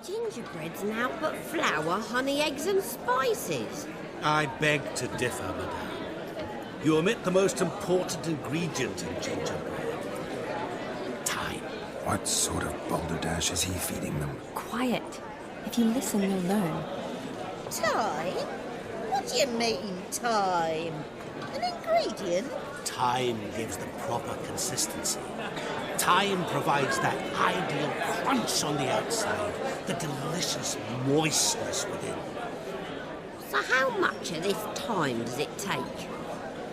Gingerbread's naught but flour, honey, eggs and spices. I beg to differ, madame. You omit the most important ingredient in gingerbread. Time. What sort of balderdash is he feeding them? Quiet. If you listen, you'll learn. Time? What do you mean, time? An ingredient? Time gives the proper consistency. Time provides that ideal crunch on the outside, the delicious moistness within. So how much of this time does it take?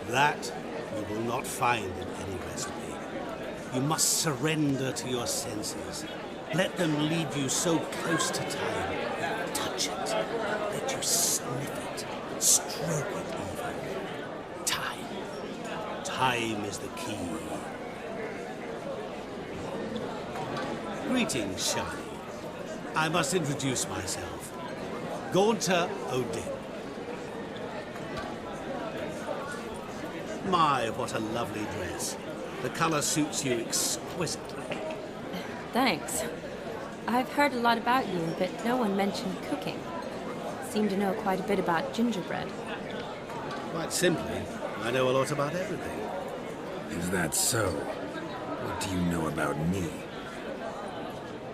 That you will not find in any recipe. You must surrender to your senses. Let them lead you so close to time. Touch it. Let you sniff it. Stroke it even. Time. Time is the key. Greetings, Shani. I must introduce myself. Gaunter Odin. My, what a lovely dress. The colour suits you exquisitely. Thanks. I've heard a lot about you, but no one mentioned cooking. Seem to know quite a bit about gingerbread. Quite simply, I know a lot about everything. Is that so? What do you know about me?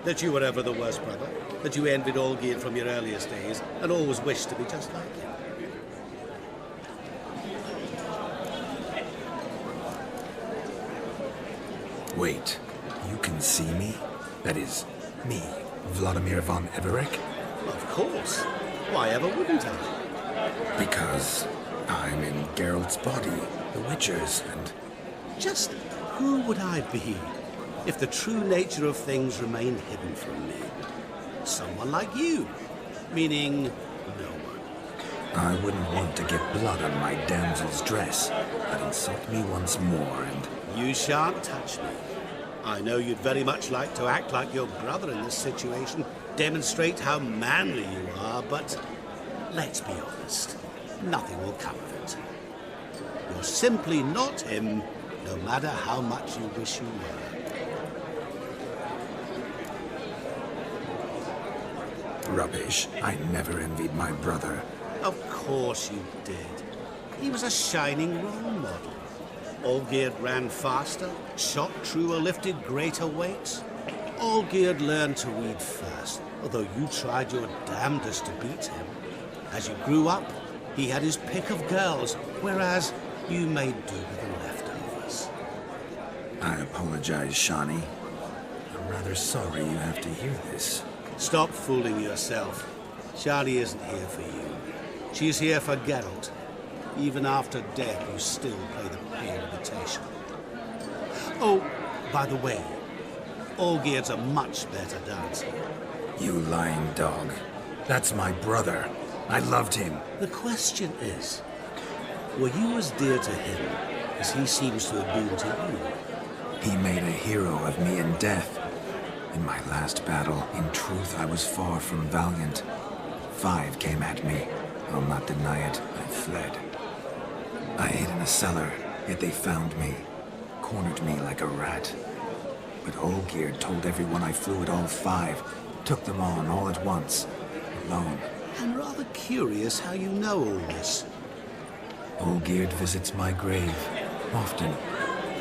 That you were ever the worst brother, that you envied Olgierd from your earliest days, and always wished to be just like him. Wait, you can see me? That is, me, Vladimir von Everec? Of course. Why ever wouldn't I? Because I'm in Geralt's body, the Witcher's, and... Just who would I be if the true nature of things remained hidden from me? Someone like you, meaning no one. I wouldn't want to get blood on my damsel's dress, but insult me once more and... You shan't touch me. I know you'd very much like to act like your brother in this situation, demonstrate how manly you are, but let's be honest, nothing will come of it. You're simply not him, no matter how much you wish you were. Rubbish. I never envied my brother. Of course you did. He was a shining role model. Olgierd ran faster, shot truer, lifted greater weights. Olgierd learned to read first, although you tried your damnedest to beat him. As you grew up, he had his pick of girls, whereas you made do with the leftovers. I apologize, Shani. I'm rather sorry you have to hear this. Stop fooling yourself. Shani isn't here for you. She's here for Geralt. Even after death, you still play the pale imitation. Oh, by the way, Olgierd's a much better dancer. You lying dog. That's my brother. I loved him. The question is, were you as dear to him as he seems to have been to you? He made a hero of me in death. In my last battle, in truth, I was far from valiant. 5 came at me. I'll not deny it. I fled. I hid in a cellar, yet they found me. Cornered me like a rat. But Olgierd told everyone I flew at all 5. Took them on all at once. Alone. I'm rather curious how you know all this. Olgierd visits my grave. Often.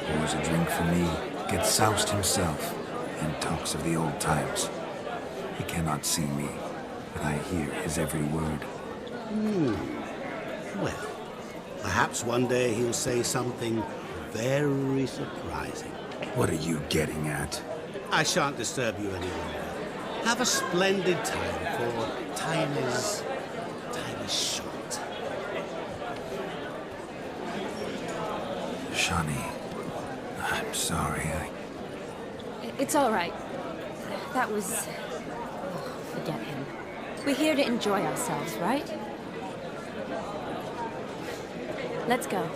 Pours a drink for me. Gets soused himself. And talks of the old times. He cannot see me, but I hear his every word. Well, perhaps one day he'll say something very surprising. What are you getting at? I shan't disturb you any longer. Have a splendid time, for time is short. Shani, I'm sorry. It's all right. That was... oh, forget him. We're here to enjoy ourselves, right? Let's go.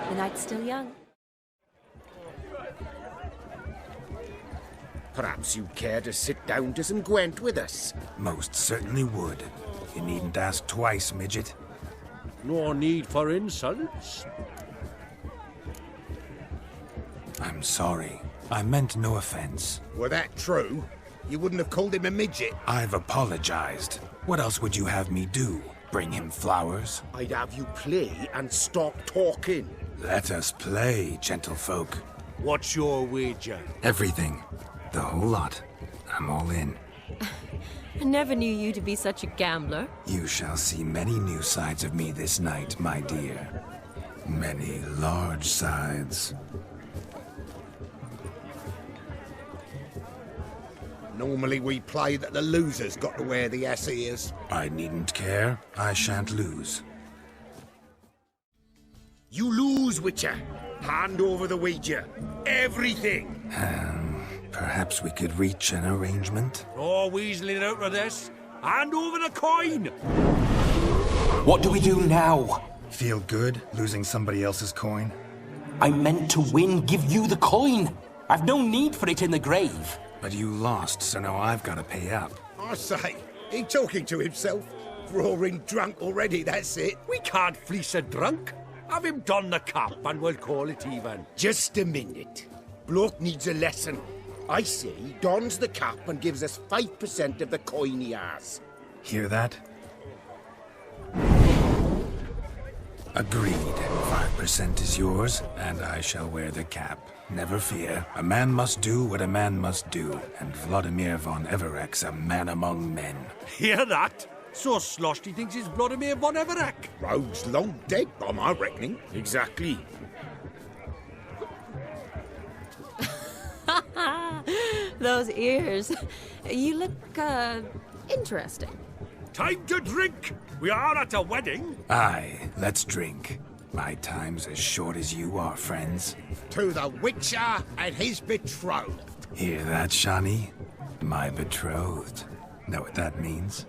The night's still young. Perhaps you'd care to sit down to some Gwent with us. Most certainly would. You needn't ask twice, midget. No need for insults. I'm sorry. I meant no offense. Were that true? You wouldn't have called him a midget. I've apologized. What else would you have me do? Bring him flowers? I'd have you play and stop talking. Let us play, gentlefolk. What's your wager? Everything. The whole lot. I'm all in. I never knew you to be such a gambler. You shall see many new sides of me this night, my dear. Many large sides. Normally we play that the loser's got to wear the ass ears. I needn't care. I shan't lose. You lose, Witcher. Hand over the wager. Everything. Perhaps we could reach an arrangement? Oh, weaseling out of this. Hand over the coin! What do we do now? Feel good losing somebody else's coin? I meant to win, give you the coin. I've no need for it in the grave. But you lost, so now I've got to pay up. I say, he talking to himself. Roaring drunk already, that's it. We can't fleece a drunk. Have him don the cap and we'll call it even. Just a minute. Bloke needs a lesson. I say he dons the cap and gives us 5% of the coin he has. Hear that? Agreed. 5% is yours, and I shall wear the cap. Never fear. A man must do what a man must do, and Vladimir von Everek's a man among men. Hear that? So sloshed he thinks he's Vladimir von Everek. Rogue's long dead, by my reckoning. Exactly. Those ears. You look, interesting. Time to drink! We are at a wedding. Aye, let's drink. My time's as short as you are, friends. To the Witcher and his betrothed. Hear that, Shani? My betrothed. Know what that means?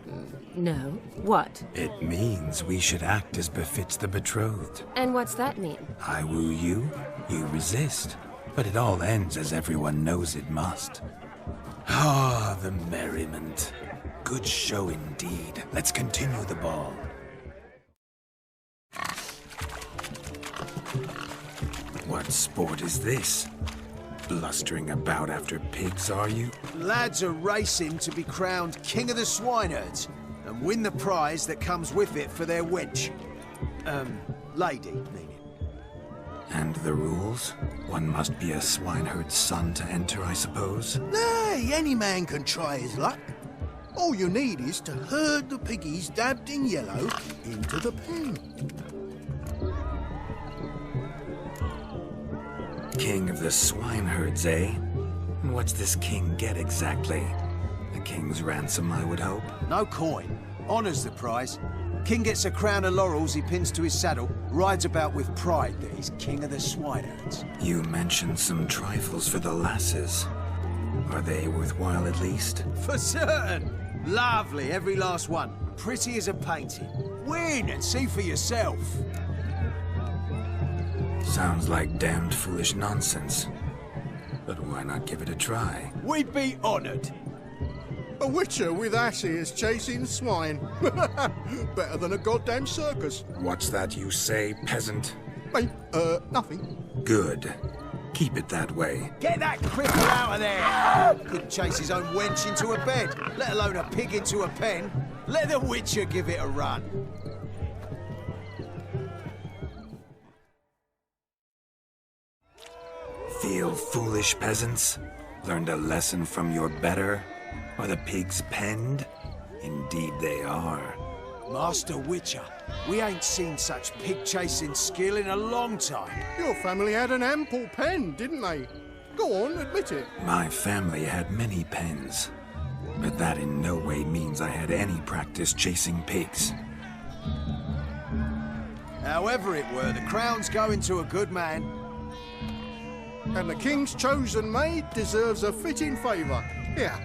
No. What? It means we should act as befits the betrothed. And what's that mean? I woo you, you resist. But it all ends as everyone knows it must. Ah, the merriment. Good show indeed. Let's continue the ball. What sport is this? Blustering about after pigs, are you? Lads are racing to be crowned King of the Swineherds and win the prize that comes with it for their wench. Lady, meaning. And the rules? One must be a swineherd's son to enter, I suppose? Nay, any man can try his luck. All you need is to herd the piggies dabbed in yellow into the pen. King of the swineherds, eh? And what's this king get exactly? A king's ransom, I would hope. No coin. Honours the prize. King gets a crown of laurels he pins to his saddle, rides about with pride that he's king of the swineherds. You mentioned some trifles for the lasses. Are they worthwhile at least? For certain! Lovely, every last one. Pretty as a painting. Win and see for yourself. Sounds like damned foolish nonsense. But why not give it a try? We'd be honoured. A witcher with asses chasing swine. Better than a goddamn circus. What's that you say, peasant? Nothing. Good. Keep it that way. Get that cripple out of there! Couldn't chase his own wench into a bed, let alone a pig into a pen. Let the witcher give it a run. Feel foolish, peasants? Learned a lesson from your better? Are the pigs penned? Indeed they are. Master Witcher, we ain't seen such pig-chasing skill in a long time. Your family had an ample pen, didn't they? Go on, admit it. My family had many pens. But that in no way means I had any practice chasing pigs. However it were, the crown's going to a good man. And the king's chosen maid deserves a fitting favour. Here.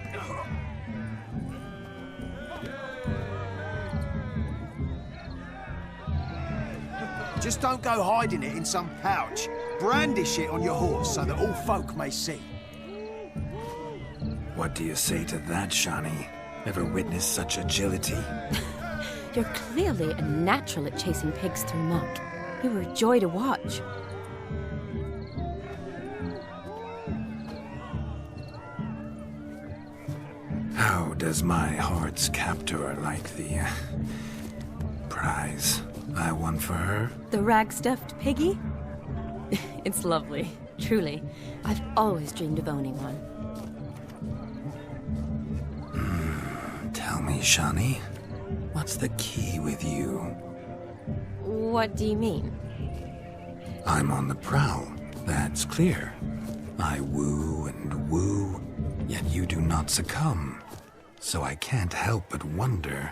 Just don't go hiding it in some pouch. Brandish it on your horse so that all folk may see. What do you say to that, Shani? Ever witnessed such agility? You're clearly a natural at chasing pigs through muck. You were a joy to watch. How does my heart's captor like the prize I won for her? The rag-stuffed piggy? It's lovely, truly. I've always dreamed of owning one. Tell me, Shani, what's the key with you? What do you mean? I'm on the prowl, that's clear. I woo and woo, yet you do not succumb. So I can't help but wonder,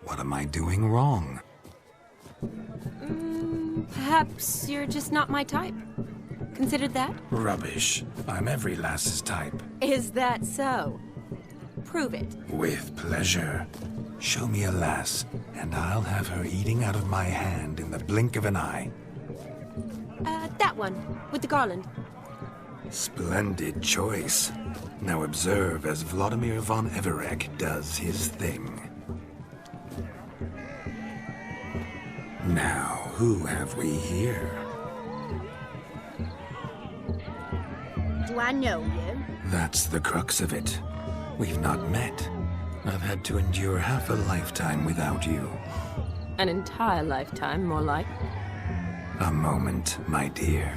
what am I doing wrong? Perhaps you're just not my type. Considered that? Rubbish. I'm every lass's type. Is that so? Prove it. With pleasure. Show me a lass, and I'll have her eating out of my hand in the blink of an eye. That one, with the garland. Splendid choice. Now observe as Vladimir von Everec does his thing. Now, who have we here? Do I know you? That's the crux of it. We've not met. I've had to endure half a lifetime without you. An entire lifetime, more like. A moment, my dear.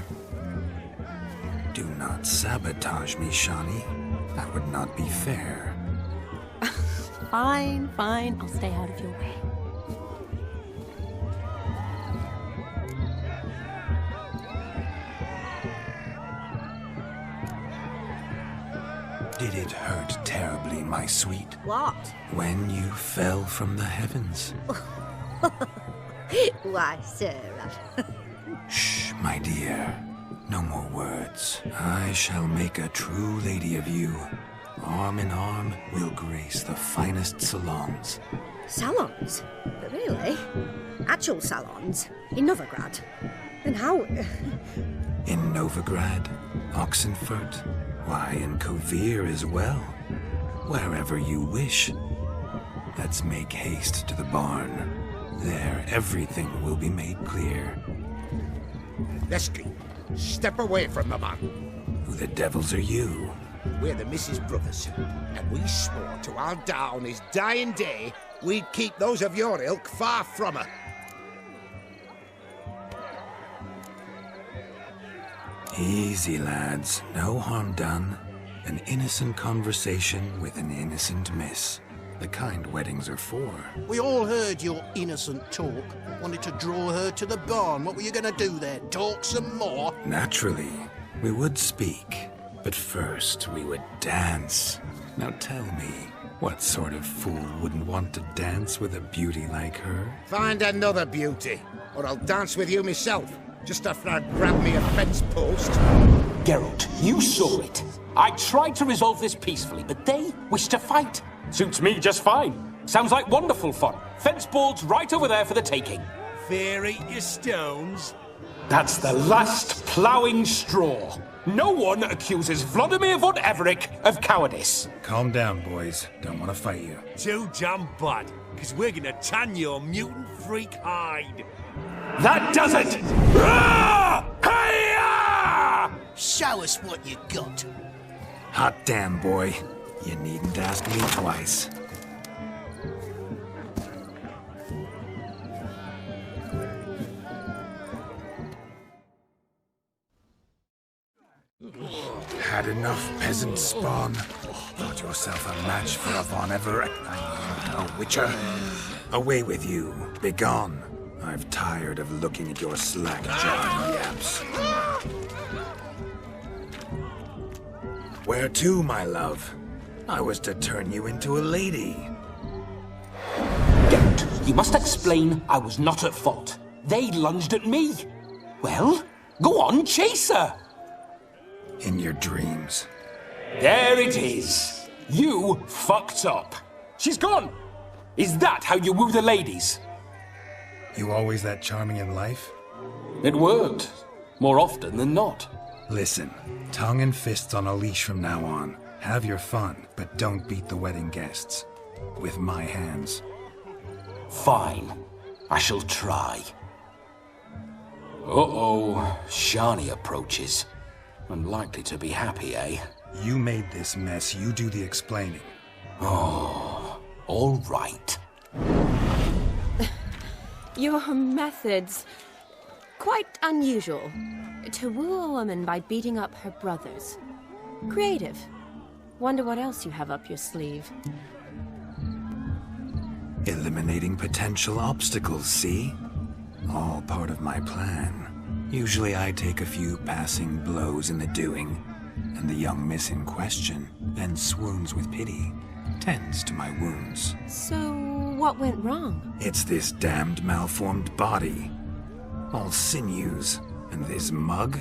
Do not sabotage me, Shani. That would not be fair. Fine, fine. I'll stay out of your way. Did it hurt terribly, my sweet? What? When you fell from the heavens? Why, Sarah. Shh, my dear. No more words. I shall make a true lady of you. Arm in arm, we'll grace the finest salons. Salons? But really? Actual salons? In Novigrad? Then how... In Novigrad, Oxenfurt, why, in Kovir as well. Wherever you wish. Let's make haste to the barn. There, everything will be made clear. Lesky, step away from the man. Who the devils are you? We're the Mrs. Brothers, and we swore to our down his dying day we'd keep those of your ilk far from her. Easy, lads. No harm done. An innocent conversation with an innocent miss. The kind weddings are for. We all heard your innocent talk. Wanted to draw her to the barn. What were you gonna do there? Talk some more? Naturally, we would speak. But first, we would dance. Now tell me, what sort of fool wouldn't want to dance with a beauty like her? Find another beauty, or I'll dance with you myself. Just after I grab me a fence post. Geralt, you saw it. I tried to resolve this peacefully, but they wish to fight. Suits me just fine. Sounds like wonderful fun. Fence boards right over there for the taking. Fear eat your stones. That's the last ploughing straw. No one accuses Vladimir von Everec of cowardice. Calm down, boys. Don't want to fight you. Too damn bad, because we're gonna tan your mutant freak hide. That does it! Ah! Hi-ya! Show us what you got. Hot damn, boy. You needn't ask me twice. Had enough, peasant spawn. Thought yourself a match for a Von Everett. A witcher. Away with you. Begone. I've tired of looking at your slack-jawed yaps. Where to, my love? I was to turn you into a lady. Geralt, you must explain I was not at fault. They lunged at me. Well, go on, chase her. In your dreams. There it is. You fucked up. She's gone. Is that how you woo the ladies? You always that charming in life? It worked. More often than not. Listen, tongue and fists on a leash from now on. Have your fun, but don't beat the wedding guests. With my hands. Fine. I shall try. Uh-oh. Shani approaches. Unlikely to be happy, eh? You made this mess, you do the explaining. Oh, all right. Your methods... quite unusual. To woo a woman by beating up her brothers. Creative. Wonder what else you have up your sleeve. Eliminating potential obstacles, see? All part of my plan. Usually I take a few passing blows in the doing, and the young miss in question then swoons with pity, tends to my wounds. So, what went wrong? It's this damned malformed body. All sinews, and this mug?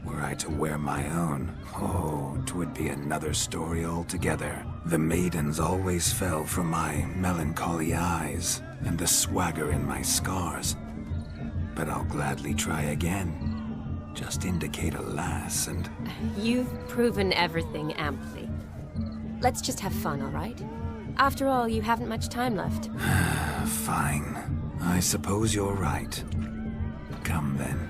Were I to wear my own, oh, 'twould be another story altogether. The maidens always fell for my melancholy eyes, and the swagger in my scars. But I'll gladly try again. Just indicate a lass and... You've proven everything amply. Let's just have fun, all right? After all, you haven't much time left. Fine. I suppose you're right. Come then.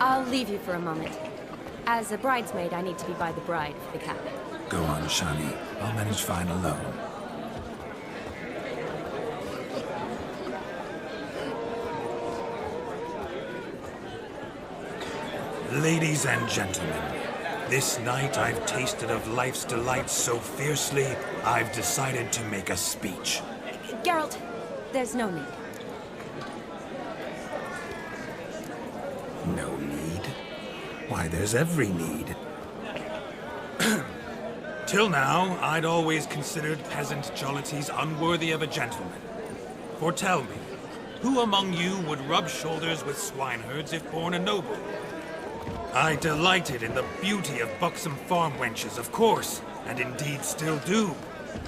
I'll leave you for a moment. As a bridesmaid, I need to be by the bride for the capping. Go on, Shani. I'll manage fine alone. Ladies and gentlemen, this night I've tasted of life's delights so fiercely, I've decided to make a speech. Geralt, there's no need. No need? Why, there's every need. Till now, I'd always considered peasant jollities unworthy of a gentleman. For tell me, who among you would rub shoulders with swineherds if born a noble? I delighted in the beauty of buxom farm wenches, of course, and indeed still do.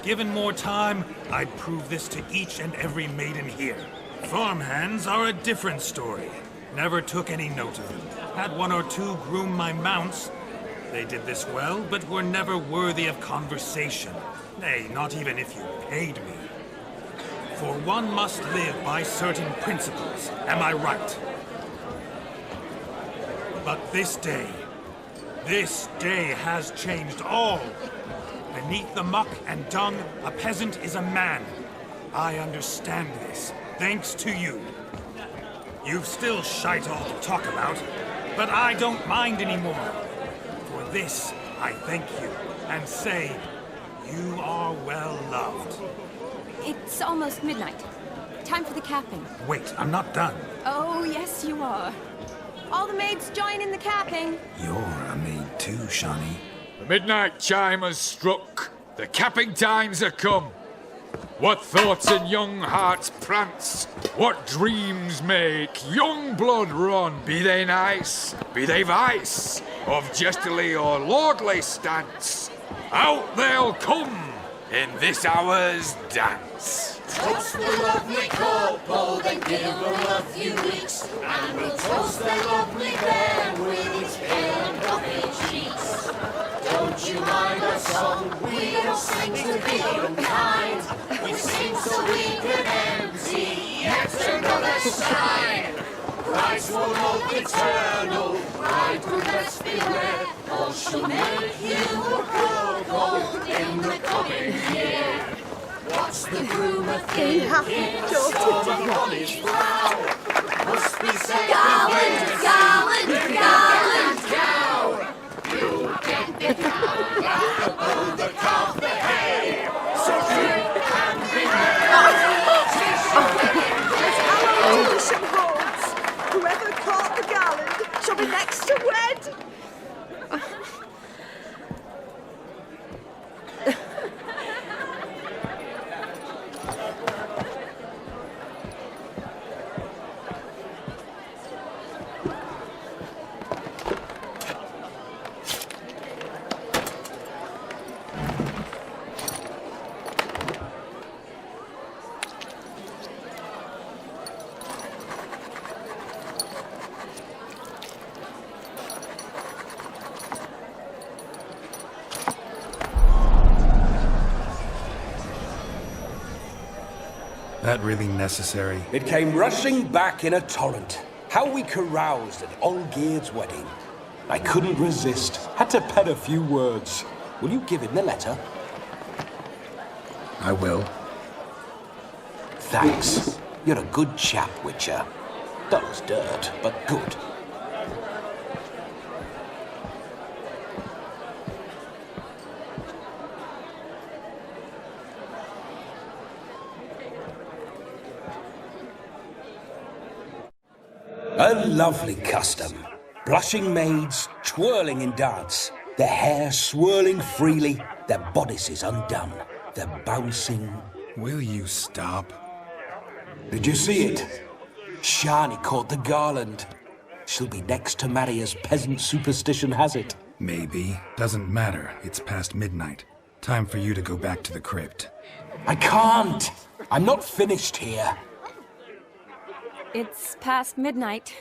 Given more time, I'd prove this to each and every maiden here. Farmhands are a different story. Never took any note of them. Had one or two groom my mounts. They did this well, but were never worthy of conversation. Nay, not even if you paid me. For one must live by certain principles, am I right? But this day has changed all. Beneath the muck and dung, a peasant is a man. I understand this, thanks to you. You've still shite all to talk about, but I don't mind anymore. For this, I thank you, and say, you are well loved. It's almost midnight. Time for the capping. Wait, I'm not done. Oh, yes, you are. All the maids join in the capping. You're a maid too, Shani. The midnight chime has struck. The capping times are come. What thoughts in young hearts prance? What dreams make young blood run? Be they nice, be they vice, of jestily or lordly stance, out they'll come in this hour's dance. Toast the lovely couple, then give them a few weeks, and we'll toast the lovely pair with its pale and puffy cheeks. Don't you mind our song? We don't sing to be unkind. We sing so we can empty yet another shrine. Brides will look eternal, bridegroom best beware, or she'll make you a cuckold in the coming year. What's the groom a thinking? Storm on his brow. Must be said Garland, Garland, Garland, cow. You get the cow, oh, the calf, the hay. So drink and be merry. Tradition holds. Whoever caught the Garland shall be next to wed. That really necessary? It came rushing back in a torrent. How we caroused at Olgierd's wedding. I couldn't resist. Had to pen a few words. Will you give him the letter? I will. Thanks. You're a good chap, Witcher. Dull as dirt, but good. A lovely custom. Blushing maids twirling in dance, their hair swirling freely, their bodices undone, their bouncing... Will you stop? Did you see it? Shani caught the garland. She'll be next to marry as peasant superstition has it. Maybe. Doesn't matter. It's past midnight. Time for you to go back to the crypt. I can't! I'm not finished here. It's past midnight.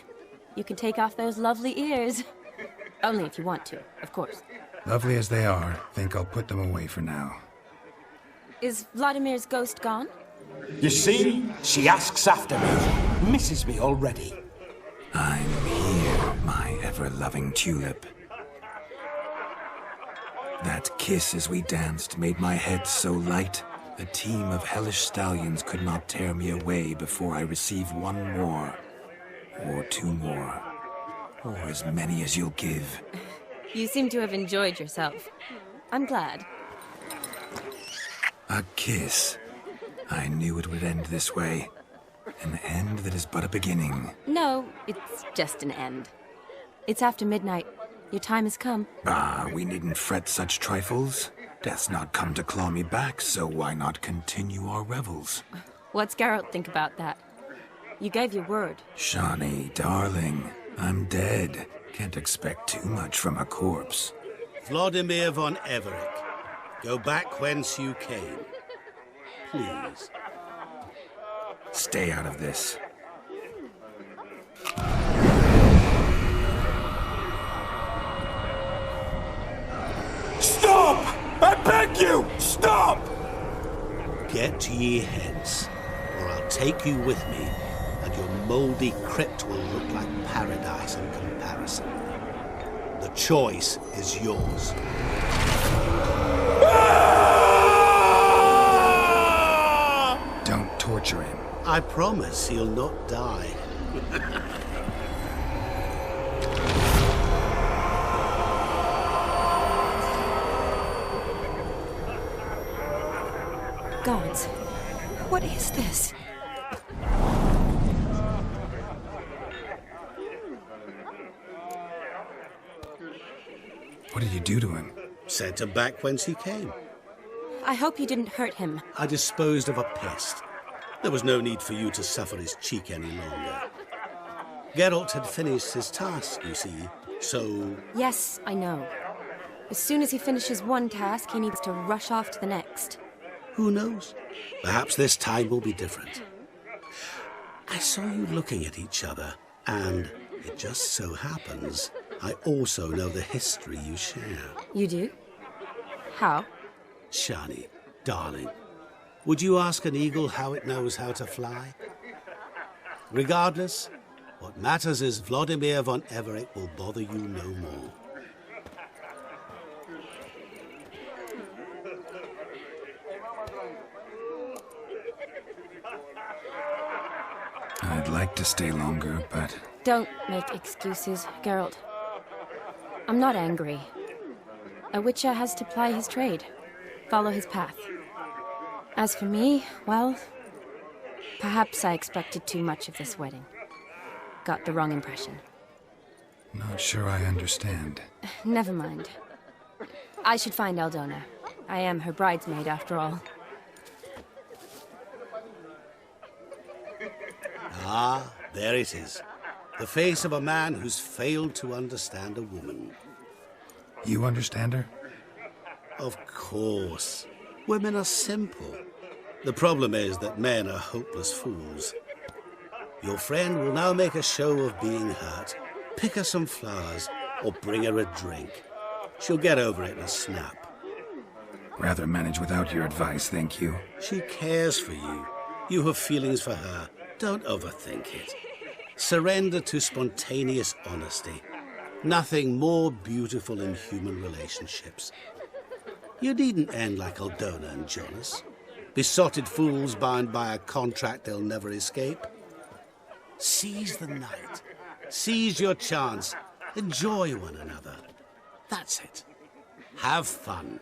You can take off those lovely ears. Only if you want to, of course. Lovely as they are, think I'll put them away for now. Is Vladimir's ghost gone? You see? She asks after me. Misses me already. I'm here, my ever-loving tulip. That kiss as we danced made my head so light. A team of hellish stallions could not tear me away before I receive one more. Or two more. Or as many as you'll give. You seem to have enjoyed yourself. I'm glad. A kiss. I knew it would end this way. An end that is but a beginning. No, it's just an end. It's after midnight. Your time has come. Ah, we needn't fret such trifles. Death's not come to claw me back, so why not continue our revels? What's Geralt think about that? You gave your word. Shani, darling, I'm dead. Can't expect too much from a corpse. Vladimir von Everec, go back whence you came. Please. Stay out of this. Stop! I beg you! Stop! Get ye hence, or I'll take you with me, and your mouldy crypt will look like paradise in comparison. The choice is yours. Don't torture him. I promise he'll not die. Gods, what is this? What did you do to him? Sent him back whence he came. I hope you didn't hurt him. I disposed of a pest. There was no need for you to suffer his cheek any longer. Geralt had finished his task, you see, so... Yes, I know. As soon as he finishes one task, he needs to rush off to the next. Who knows? Perhaps this time will be different. I saw you looking at each other, and it just so happens I also know the history you share. You do? How? Shani, darling, would you ask an eagle how it knows how to fly? Regardless, what matters is Vladimir von Everec will bother you no more. I'd like to stay longer, but... Don't make excuses, Geralt. I'm not angry. A Witcher has to ply his trade, follow his path. As for me, well, perhaps I expected too much of this wedding. Got the wrong impression. Not sure I understand. Never mind. I should find Eldona. I am her bridesmaid, after all. Ah, there it is. The face of a man who's failed to understand a woman. You understand her? Of course. Women are simple. The problem is that men are hopeless fools. Your friend will now make a show of being hurt, pick her some flowers, or bring her a drink. She'll get over it in a snap. Rather manage without your advice, thank you. She cares for you. You have feelings for her. Don't overthink it. Surrender to spontaneous honesty. Nothing more beautiful in human relationships. You needn't end like Aldona and Jonas. Besotted fools bound by a contract they'll never escape. Seize the night. Seize your chance. Enjoy one another. That's it. Have fun.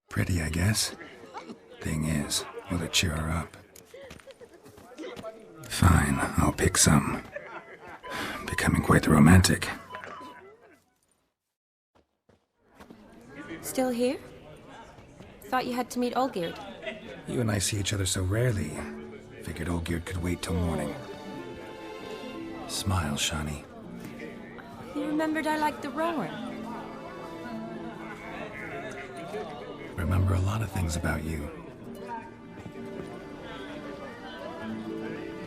Pretty, I guess. Thing is, will it cheer her up? Fine, I'll pick some. Becoming quite the romantic. Still here? Thought you had to meet Olgierd. You and I see each other so rarely. Figured Olgierd could wait till morning. Smile, Shani. You remembered I liked the rower. Remember a lot of things about you.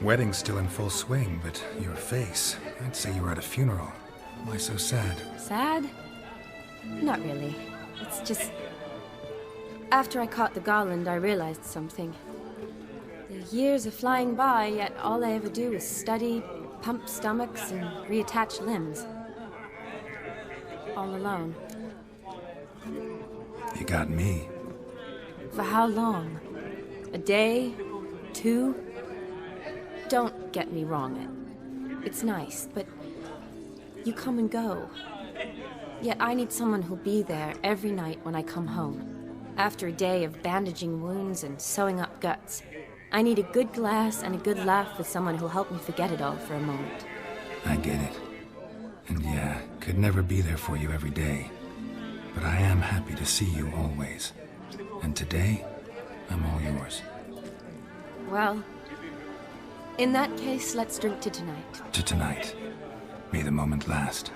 Wedding's still in full swing, but your face, I'd say you were at a funeral. Why so sad? Sad? Not really. It's just... After I caught the Garland, I realized something. The years are flying by, yet all I ever do is study, pump stomachs, and reattach limbs. All alone. You got me. For how long? A day? 2? Don't get me wrong. It's nice, but you come and go. Yet I need someone who'll be there every night when I come home. After a day of bandaging wounds and sewing up guts, I need a good glass and a good laugh with someone who'll help me forget it all for a moment. I get it. And yeah, could never be there for you every day. But I am happy to see you always. And today, I'm all yours. Well, in that case, let's drink to tonight. To tonight. May the moment last.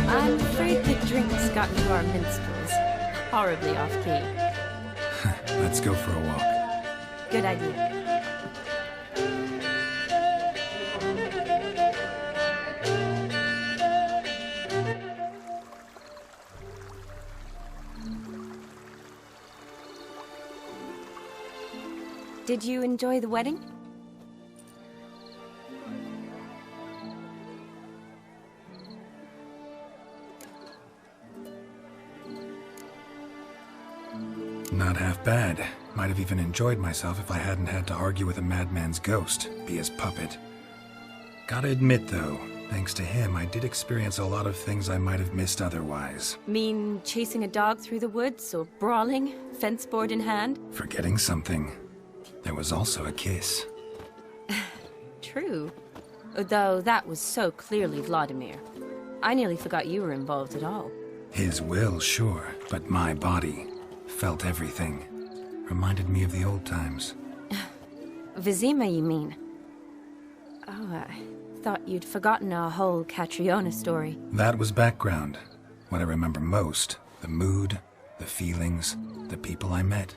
I'm afraid the drinks got into our minstrels. Horribly off-key. Let's go for a walk. Good idea. Did you enjoy the wedding? Not half bad. Might have even enjoyed myself if I hadn't had to argue with a madman's ghost, be his puppet. Gotta admit, though, thanks to him, I did experience a lot of things I might have missed otherwise. Mean chasing a dog through the woods, or brawling, fence board in hand? Forgetting something. There was also a kiss. True. Though that was so clearly Vladimir. I nearly forgot you were involved at all. His will, sure, but my body felt everything. Reminded me of the old times. Vizima, you mean? Oh, I thought you'd forgotten our whole Catriona story. That was background. What I remember most, the mood, the feelings, the people I met.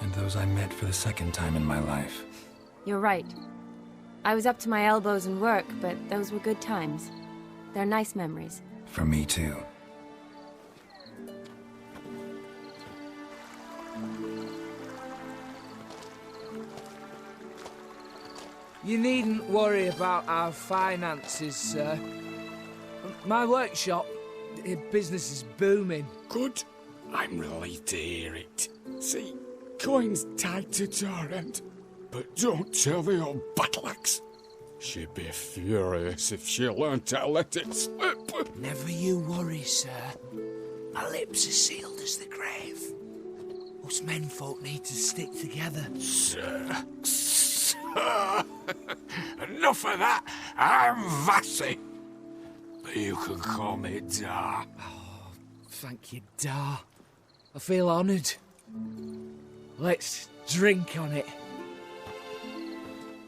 And those I met for the second time in my life. You're right. I was up to my elbows in work, but those were good times. They're nice memories. For me, too. You needn't worry about our finances, sir. My workshop, business is booming. Good. I'm relieved to hear it. See, coin's tied to Torrent, but don't tell the old battle-axe. She'd be furious if she learned to let it slip. Never you worry, sir. My lips are sealed as the grave. Us menfolk need to stick together. Sir. Enough of that. I'm Vassy. But you can call me Dar. Oh, thank you, Dar. I feel honoured. Let's drink on it.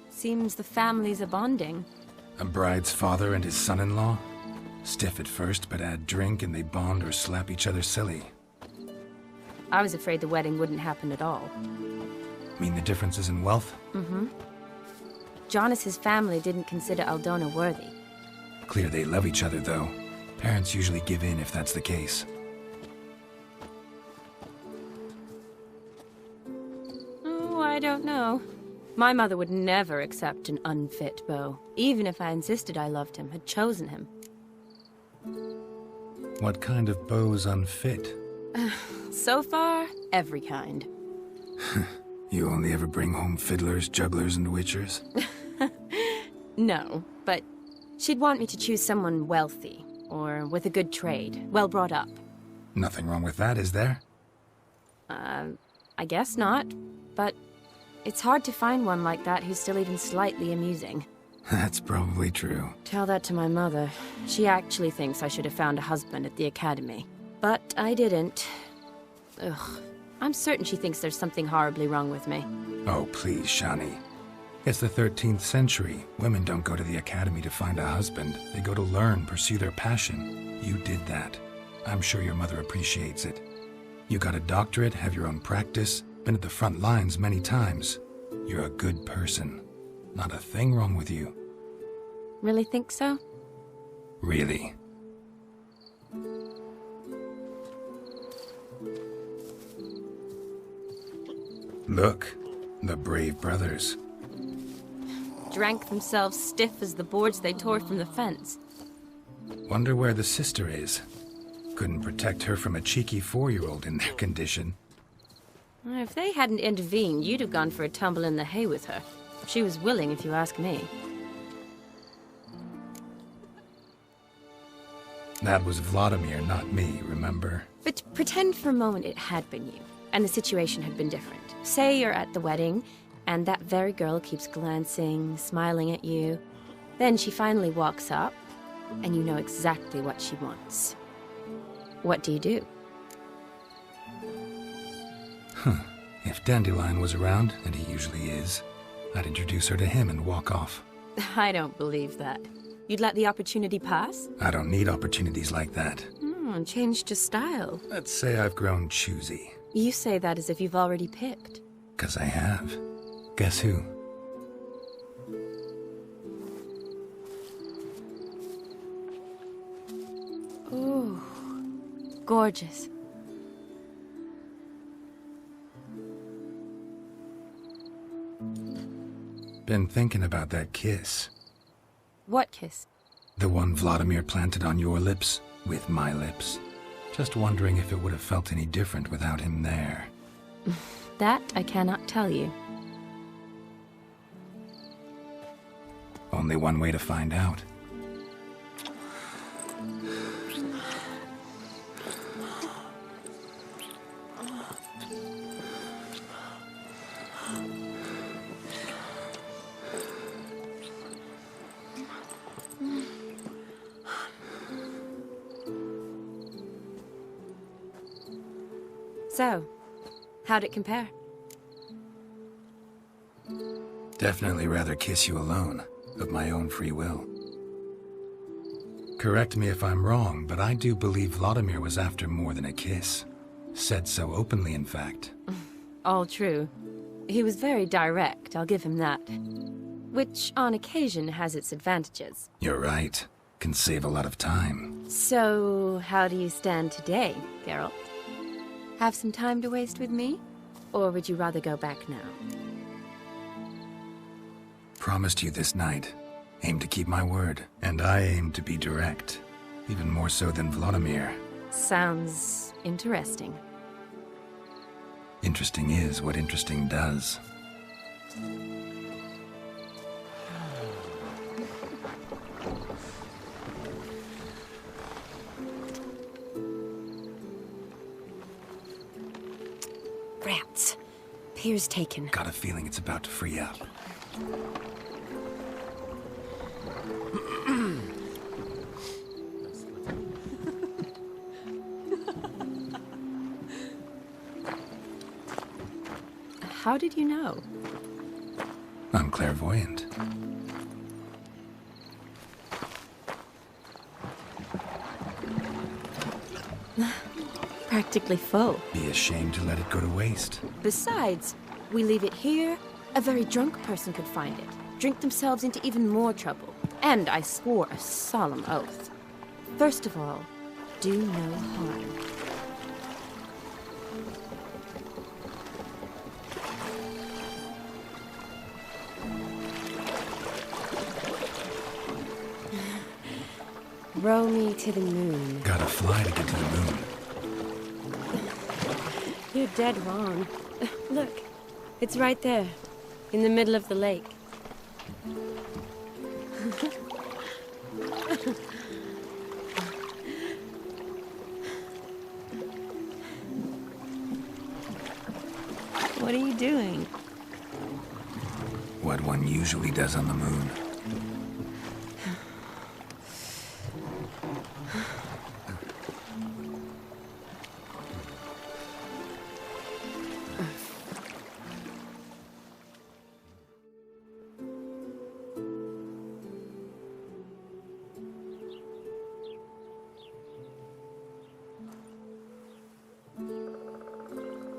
Seems the families are bonding. A bride's father and his son-in-law? Stiff at first, but add drink and they bond or slap each other silly. I was afraid the wedding wouldn't happen at all. Mean the differences in wealth? Mm-hmm. Jonas's family didn't consider Aldona worthy. Clear they love each other, though. Parents usually give in if that's the case. Oh, I don't know. My mother would never accept an unfit beau, even if I insisted I loved him, had chosen him. What kind of beau's unfit? So far, every kind. You only ever bring home fiddlers, jugglers, and witchers? No, but she'd want me to choose someone wealthy, or with a good trade, well brought up. Nothing wrong with that, is there? I guess not, but it's hard to find one like that who's still even slightly amusing. That's probably true. Tell that to my mother. She actually thinks I should have found a husband at the academy. But I didn't. Ugh. I'm certain she thinks there's something horribly wrong with me. Oh, please, Shani. It's the 13th century. Women don't go to the academy to find a husband. They go to learn, pursue their passion. You did that. I'm sure your mother appreciates it. You got a doctorate, have your own practice, been at the front lines many times. You're a good person. Not a thing wrong with you. Really think so? Really. Look, the brave brothers. Drank themselves stiff as the boards they tore from the fence. Wonder where the sister is. Couldn't protect her from a cheeky 4-year-old in their condition. If they hadn't intervened, you'd have gone for a tumble in the hay with her. She was willing, if you ask me. That was Vladimir, not me, remember? But pretend for a moment it had been you, and the situation had been different. Say you're at the wedding, and that very girl keeps glancing, smiling at you. Then she finally walks up, and you know exactly what she wants. What do you do? If Dandelion was around, and he usually is, I'd introduce her to him and walk off. I don't believe that. You'd let the opportunity pass? I don't need opportunities like that. Changed your style. Let's say I've grown choosy. You say that as if you've already picked. 'Cause I have. Guess who? Ooh, gorgeous. Been thinking about that kiss. What kiss? The one Vladimir planted on your lips, with my lips. Just wondering if it would have felt any different without him there. That I cannot tell you. Only one way to find out. So, how'd it compare? Definitely rather kiss you alone, of my own free will. Correct me if I'm wrong, but I do believe Vladimir was after more than a kiss. Said so openly, in fact. All true. He was very direct, I'll give him that. Which, on occasion, has its advantages. You're right. Can save a lot of time. So, how do you stand today, Geralt? Have some time to waste with me? Or would you rather go back now? Promised you this night. Aim to keep my word. And I aim to be direct. Even more so than Vladimir. Sounds interesting. Interesting is what interesting does. Rats. Pier's taken. Got a feeling it's about to free up. How did you know? I'm clairvoyant. Practically full. Be ashamed to let it go to waste. Besides, we leave it here, a very drunk person could find it. drink themselves into even more trouble. And I swore a solemn oath. First of all, do no harm. Row me to the moon. Gotta fly to get to the moon. You're dead wrong. Look, it's right there, in the middle of the lake. What are you doing? What one usually does on the moon.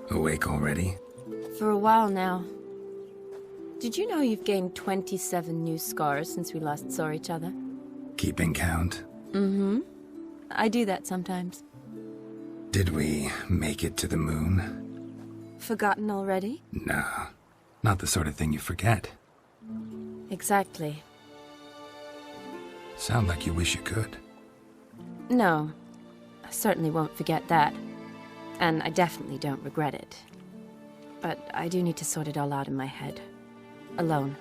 Awake already? For a while now. Did you know you've gained 27 new scars since we last saw each other? Keeping count? Mm-hmm. I do that sometimes. Did we make it to the moon? Forgotten already? No. Not the sort of thing you forget. Exactly. Sound like you wish you could. No. I certainly won't forget that. And I definitely don't regret it. But I do need to sort it all out in my head. Alone.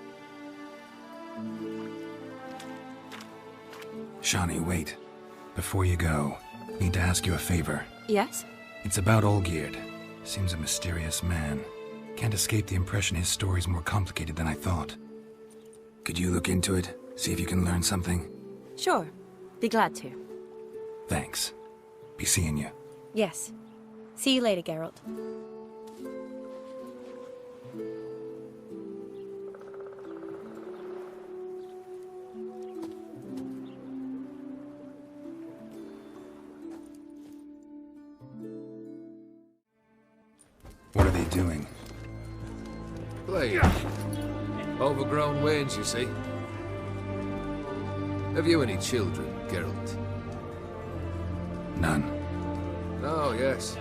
Shani, wait. Before you go, need to ask you a favor. Yes? It's about Olgierd. Seems a mysterious man. Can't escape the impression his story's more complicated than I thought. Could you look into it? See if you can learn something? Sure. Be glad to. Thanks. Be seeing you. Yes. See you later, Geralt. What are they doing? Playing. Overgrown wains, you see. Have you any children, Geralt? None. Oh, yes.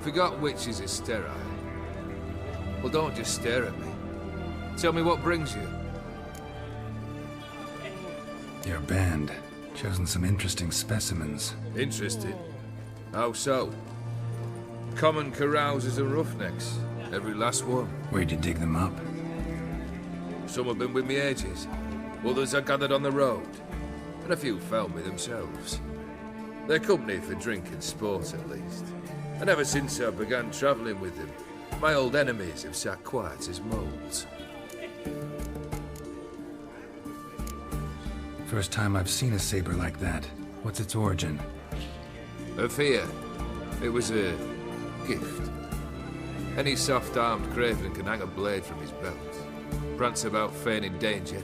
Forgot witches are sterile. Well, don't just stare at me. Tell me what brings you. Your band. Chosen some interesting specimens. Interested? How so? Common carousers and roughnecks. Every last one. Where'd you dig them up? Some have been with me ages. Others I gathered on the road. And a few found me themselves. They're company for drink and sport, at least. And ever since I began travelling with them, my old enemies have sat quiet as moles. First time I've seen a saber like that. What's its origin? A fear. It was a gift. Any soft-armed craven can hang a blade from his belt, prance about feigning danger,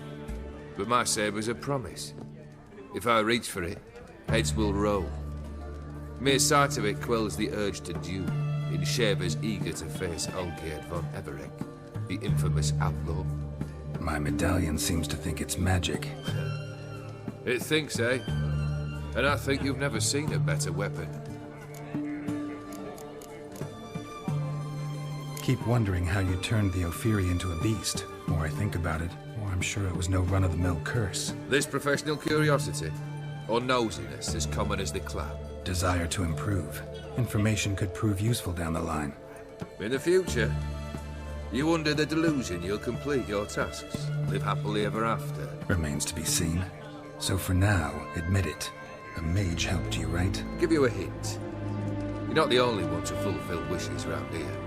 but my saber's a promise. If I reach for it, heads will roll. Mere sight of it quells the urge to duel, in shavers eager to face Olgierd von Everec, the infamous outlaw. My medallion seems to think it's magic. It thinks, eh? And I think you've never seen a better weapon. Keep wondering how you turned the Ophiri into a beast. The more I think about it, the more I'm sure it was no run-of-the-mill curse. This professional curiosity, or nosiness as common as the clap? Desire to improve. Information could prove useful down the line. In the future, you under the delusion you'll complete your tasks, live happily ever after. Remains to be seen. So for now, admit it. A mage helped you, right? Give you a hint. You're not the only one to fulfill wishes round here.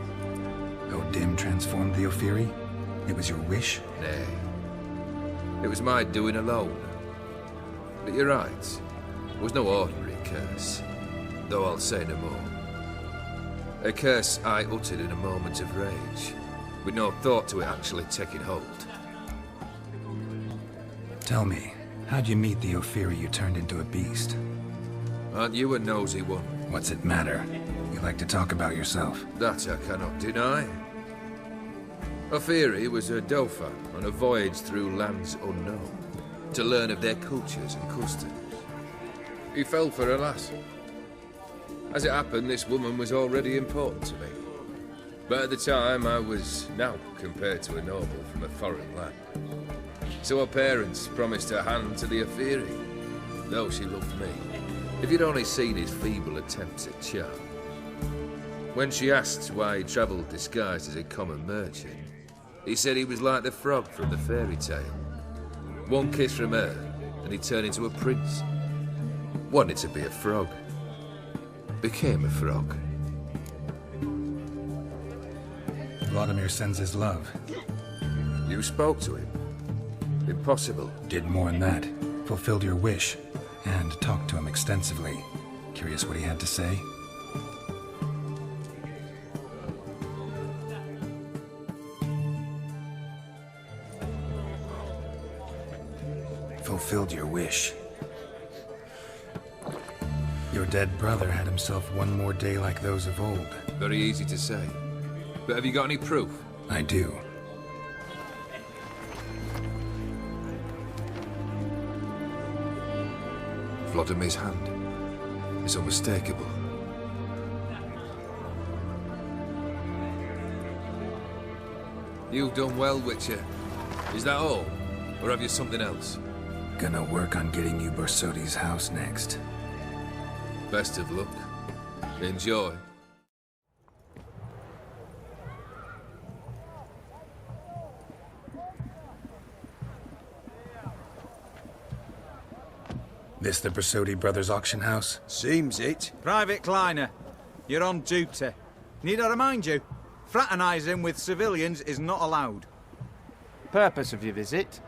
O'Dim transformed the Ophiri? It was your wish? Nay. It was my doing alone. But you're right. It was no ordinary curse. Though I'll say no more. A curse I uttered in a moment of rage, with no thought to it actually taking hold. Tell me, how'd you meet the Ophiri you turned into a beast? Aren't you a nosy one? What's it matter? You like to talk about yourself. That I cannot deny. Ophiri was a Dauphin on a voyage through lands unknown, to learn of their cultures and customs. He fell for a lass. As it happened, this woman was already important to me. But at the time, I was now compared to a noble from a foreign land. So her parents promised her hand to the Ophiri, though she loved me. If you'd only seen his feeble attempts at charm. When she asked why he travelled disguised as a common merchant, he said he was like the frog from the fairy tale. One kiss from her, and he turned into a prince. Wanted to be a frog. Became a frog. Vladimir sends his love. You spoke to him? Impossible. Did more than that. Fulfilled your wish. And talked to him extensively. Curious what he had to say? Fulfilled your wish. Your dead brother had himself one more day like those of old. Very easy to say. But have you got any proof? I do. Vladimir's hand is unmistakable. You've done well, Witcher. Is that all? Or have you something else? Gonna work on getting you Bersodi's house next. Best of luck. Enjoy. This the Bersodi Brothers auction house? Seems it. Private Kleiner, you're on duty. Need I remind you? Fraternising with civilians is not allowed. Purpose of your visit?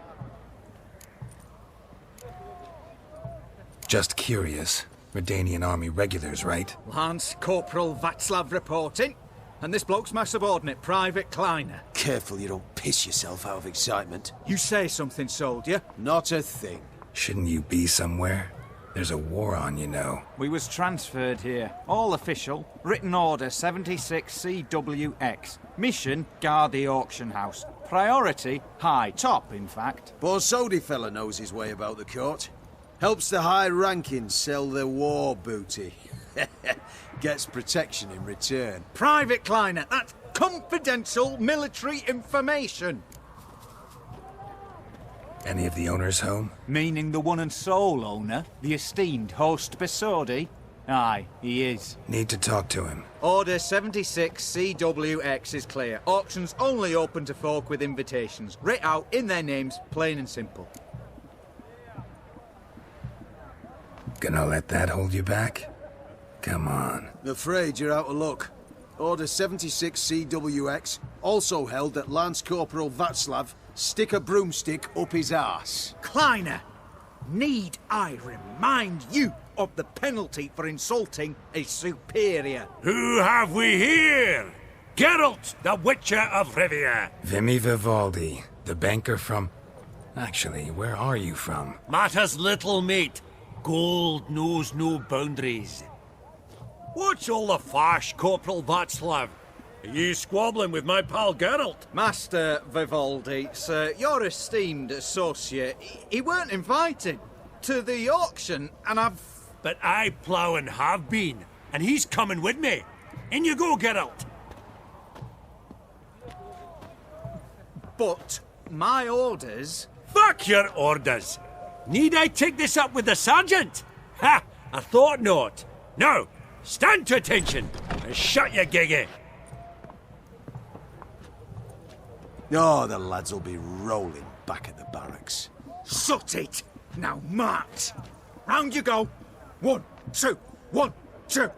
Just curious. Redanian army regulars, right? Lance Corporal Václav reporting. And this bloke's my subordinate, Private Kleiner. Careful you don't piss yourself out of excitement. You say something, soldier? Not a thing. Shouldn't you be somewhere? There's a war on, you know. We was transferred here. All official. Written order 76 CWX. Mission, guard the auction house. Priority, high. Top, in fact. Bersodi fella knows his way about the court. Helps the high rankings sell their war booty. Gets protection in return. Private Kleiner, that's confidential military information. Any of the owners home? Meaning the one and sole owner, the esteemed host Bersodi? Aye, he is. Need to talk to him. Order 76 CWX is clear. Auctions only open to folk with invitations. Writ out in their names, plain and simple. Gonna let that hold you back? Come on. Afraid you're out of luck. Order 76 CWX, also held that Lance Corporal Václav stick a broomstick up his arse. Kleiner, need I remind you of the penalty for insulting a superior? Who have we here? Geralt, the Witcher of Rivia. Vimy Vivaldi, the banker from... Actually, where are you from? Matters little, mate. Gold knows no boundaries. What's all the fash, Corporal Václav? Are you squabbling with my pal Geralt? Master Vivaldi, sir, your esteemed associate, he weren't invited to the auction, and I've... But I plough and have been, and he's coming with me. In you go, Geralt. But my orders... Fuck your orders! Need I take this up with the sergeant? Ha! I thought not. Now, stand to attention and shut your giggy. Oh, the lads will be rolling back at the barracks. Shut it! Now march! Round you go! 1, 2, 1, 2!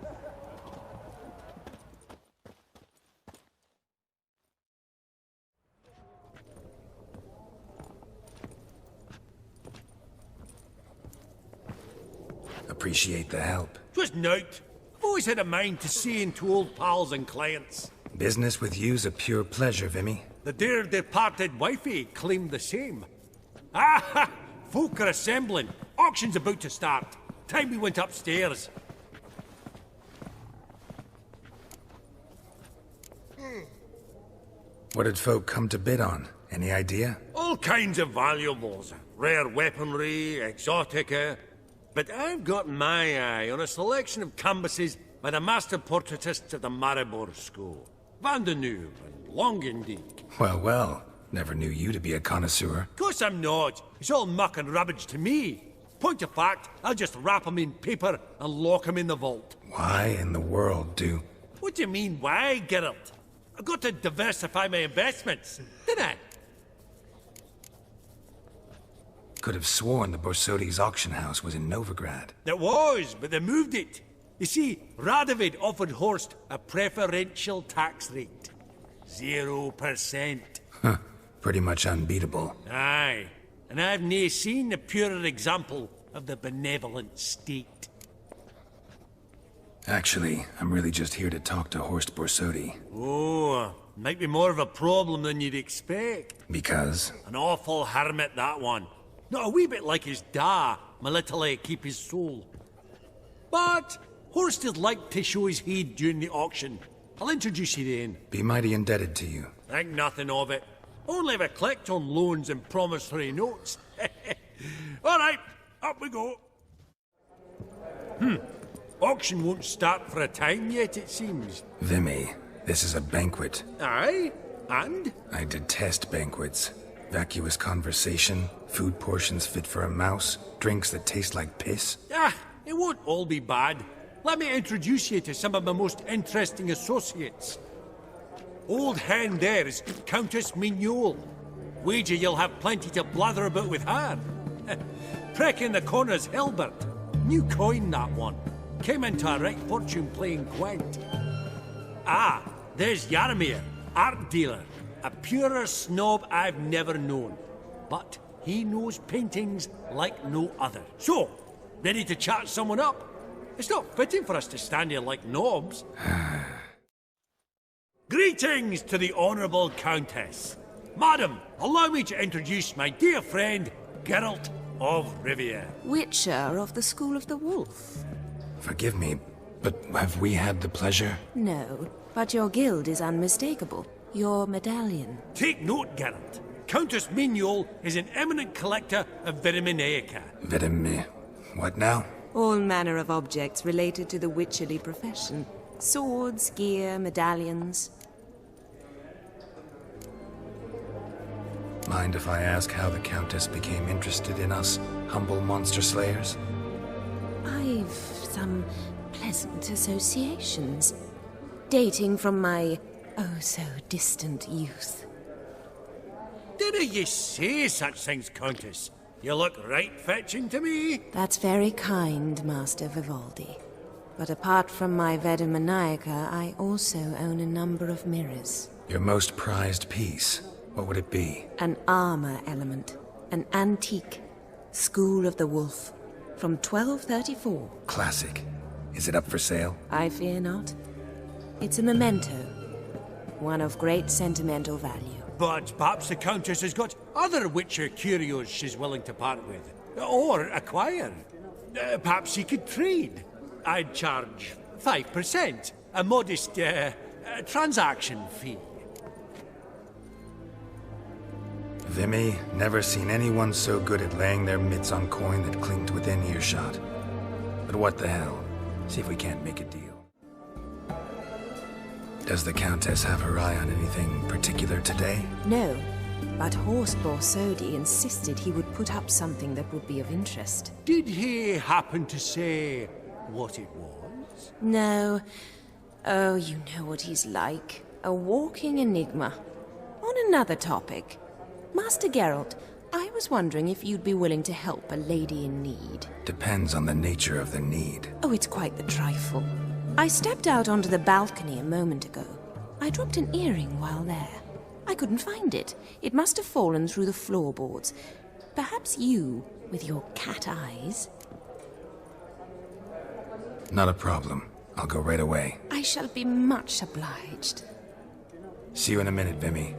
Appreciate the help. 'Twas nowt. I've always had a mind to see into old pals and clients. Business with you's a pure pleasure, Vimy. The dear departed wifey claimed the same. Ah! Folk are assembling. Auction's about to start. Time we went upstairs. What did folk come to bid on? Any idea? All kinds of valuables. Rare weaponry, exotica. But I've got my eye on a selection of canvases by the master portraitists of the Maribor School. Van de Neuve and Longendijk. Well, well. Never knew you to be a connoisseur. Of course I'm not. It's all muck and rubbish to me. Point of fact, I'll just wrap 'em in paper and lock 'em in the vault. Why in the world do... What do you mean, why, Geralt? I've got to diversify my investments, didn't I? Could have sworn the Borsodi's auction house was in Novigrad. It was, but they moved it. You see, Radovid offered Horst a preferential tax rate. 0%. Huh. Pretty much unbeatable. Aye. And I've nae seen a purer example of the benevolent state. Actually, I'm really just here to talk to Horst Borsodi. Oh, might be more of a problem than you'd expect. Because? An awful hermit, that one. Not a wee bit like his da, my little keep his soul. But Horst is like to show his heed during the auction. I'll introduce you then. Be mighty indebted to you. Think nothing of it. Only if I collect on loans and promissory notes. All right, up we go. Auction won't start for a time yet, it seems. Vimy, this is a banquet. Aye, and? I detest banquets. Vacuous conversation, food portions fit for a mouse, drinks that taste like piss. Ah, it won't all be bad. Let me introduce you to some of my most interesting associates. Old hen there is Countess Mignol. Wager you'll have plenty to blather about with her. Prick in the corner's Hilbert. New coin, that one. Came into a right fortune playing Gwent. Ah, there's Jaromir, art dealer. A purer snob I've never known. But he knows paintings like no other. So, ready to chat someone up? It's not fitting for us to stand here like knobs. Greetings to the Honourable Countess. Madam, allow me to introduce my dear friend, Geralt of Rivia. Witcher of the School of the Wolf. Forgive me, but have we had the pleasure? No, but your guild is unmistakable. Your medallion. Take note, Geralt. Countess Mignol is an eminent collector of Viriminaica. What now? All manner of objects related to the witcherly profession. Swords, gear, medallions. Mind if I ask how the Countess became interested in us, humble monster slayers? I've some pleasant associations, dating from my oh-so-distant youth. Didn't you say such things, Countess? You look right fetching to me. That's very kind, Master Vivaldi. But apart from my Vedemaniaca, I also own a number of mirrors. Your most prized piece, what would it be? An armor element. An antique. School of the Wolf. From 1234. Classic. Is it up for sale? I fear not. It's a memento. One of great sentimental value. But perhaps the Countess has got other Witcher curios she's willing to part with. Or acquire. Perhaps she could trade. I'd charge 5%. A modest, transaction fee. Vimy, never seen anyone so good at laying their mitts on coin that clinked within earshot. But what the hell? See if we can't make a deal. Does the Countess have her eye on anything particular today? No, but Horst Borsodi insisted he would put up something that would be of interest. Did he happen to say what it was? No. Oh, you know what he's like. A walking enigma. On another topic. Master Geralt, I was wondering if you'd be willing to help a lady in need. Depends on the nature of the need. Oh, it's quite the trifle. I stepped out onto the balcony a moment ago. I dropped an earring while there. I couldn't find it. It must have fallen through the floorboards. Perhaps you, with your cat eyes... Not a problem. I'll go right away. I shall be much obliged. See you in a minute, Vimy.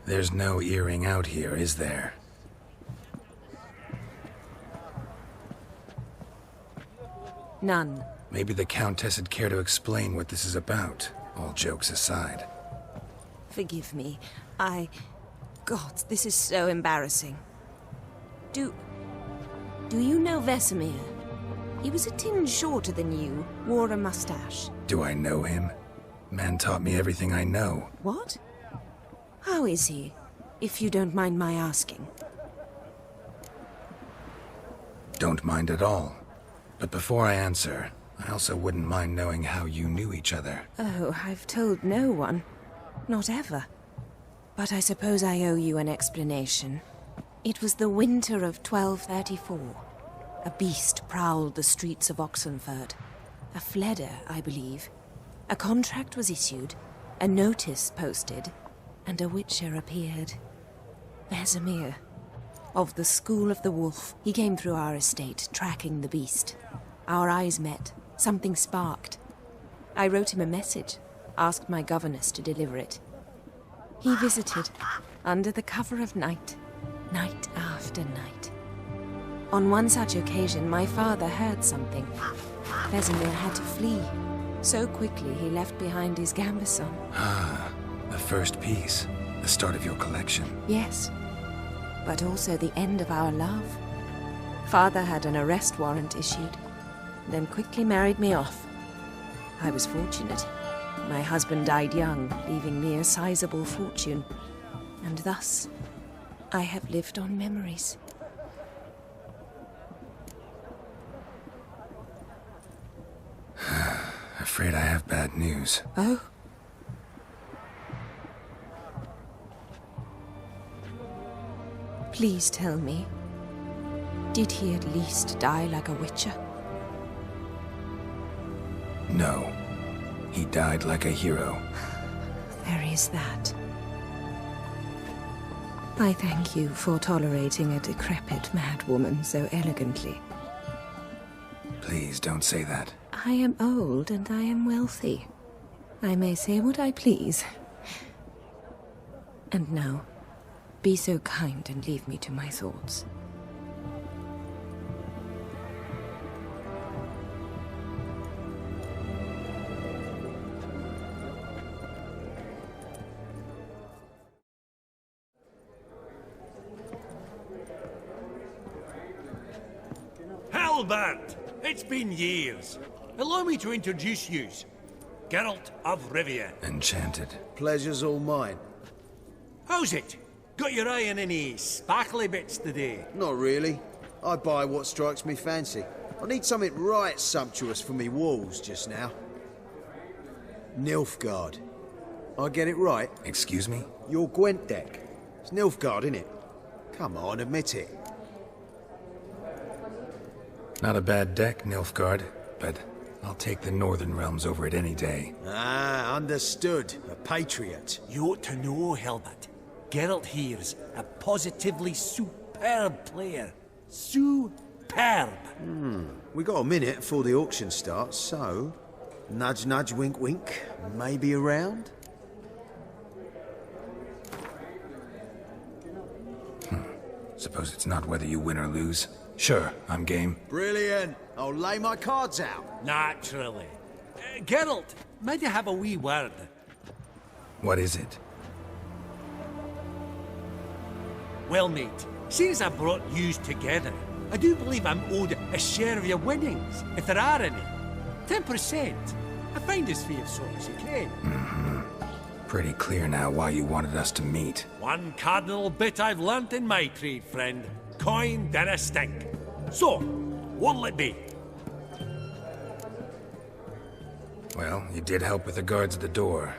There's no earring out here, is there? None. Maybe the Countess would care to explain what this is about, all jokes aside. Forgive me. God, this is so embarrassing. Do you know Vesemir? He was a tinge shorter than you, wore a mustache. Do I know him? Man taught me everything I know. What? How is he, if you don't mind my asking? Don't mind at all. But before I answer, I also wouldn't mind knowing how you knew each other. Oh, I've told no one. Not ever. But I suppose I owe you an explanation. It was the winter of 1234. A beast prowled the streets of Oxenford. A Fleder, I believe. A contract was issued, a notice posted, and a witcher appeared. Vesemir. Of the School of the Wolf. He came through our estate, tracking the beast. Our eyes met. Something sparked. I wrote him a message, asked my governess to deliver it. He visited, under the cover of night, night after night. On one such occasion, my father heard something. Vesemir had to flee. So quickly he left behind his gambeson. Ah, the first piece. The start of your collection. Yes, but also the end of our love. Father had an arrest warrant issued, then quickly married me off. I was fortunate. My husband died young, leaving me a sizable fortune. And thus, I have lived on memories. Afraid I have bad news. Oh? Please tell me, did he at least die like a witcher? No. He died like a hero. There is that. I thank you for tolerating a decrepit madwoman so elegantly. Please don't say that. I am old and I am wealthy. I may say what I please. And now, be so kind and leave me to my thoughts. Halbert! It's been years. Allow me to introduce you. Geralt of Rivia. Enchanted. Pleasure's all mine. How's it? Got your eye on any sparkly bits today? Not really. I buy what strikes me fancy. I need something right sumptuous for me walls just now. Nilfgaard. I get it right? Excuse me? Your Gwent deck. It's Nilfgaard, innit? Come on, admit it. Not a bad deck, Nilfgaard, but I'll take the Northern Realms over it any day. Ah, understood. A patriot. You ought to know, Halbert. Geralt here's a positively superb player. Superb! We got a minute before the auction starts, so... Nudge, nudge, wink, wink. Maybe around? Suppose it's not whether you win or lose. Sure, I'm game. Brilliant. I'll lay my cards out. Naturally. Geralt, might you have a wee word? What is it? Well, mate, since I brought yous together, I do believe I'm owed a share of your winnings, if there are any. 10%. I find as fair sort as you can. Pretty clear now why you wanted us to meet. One cardinal bit I've learnt in my trade, friend. Coin dinna stink. So, what'll it be? Well, you did help with the guards at the door.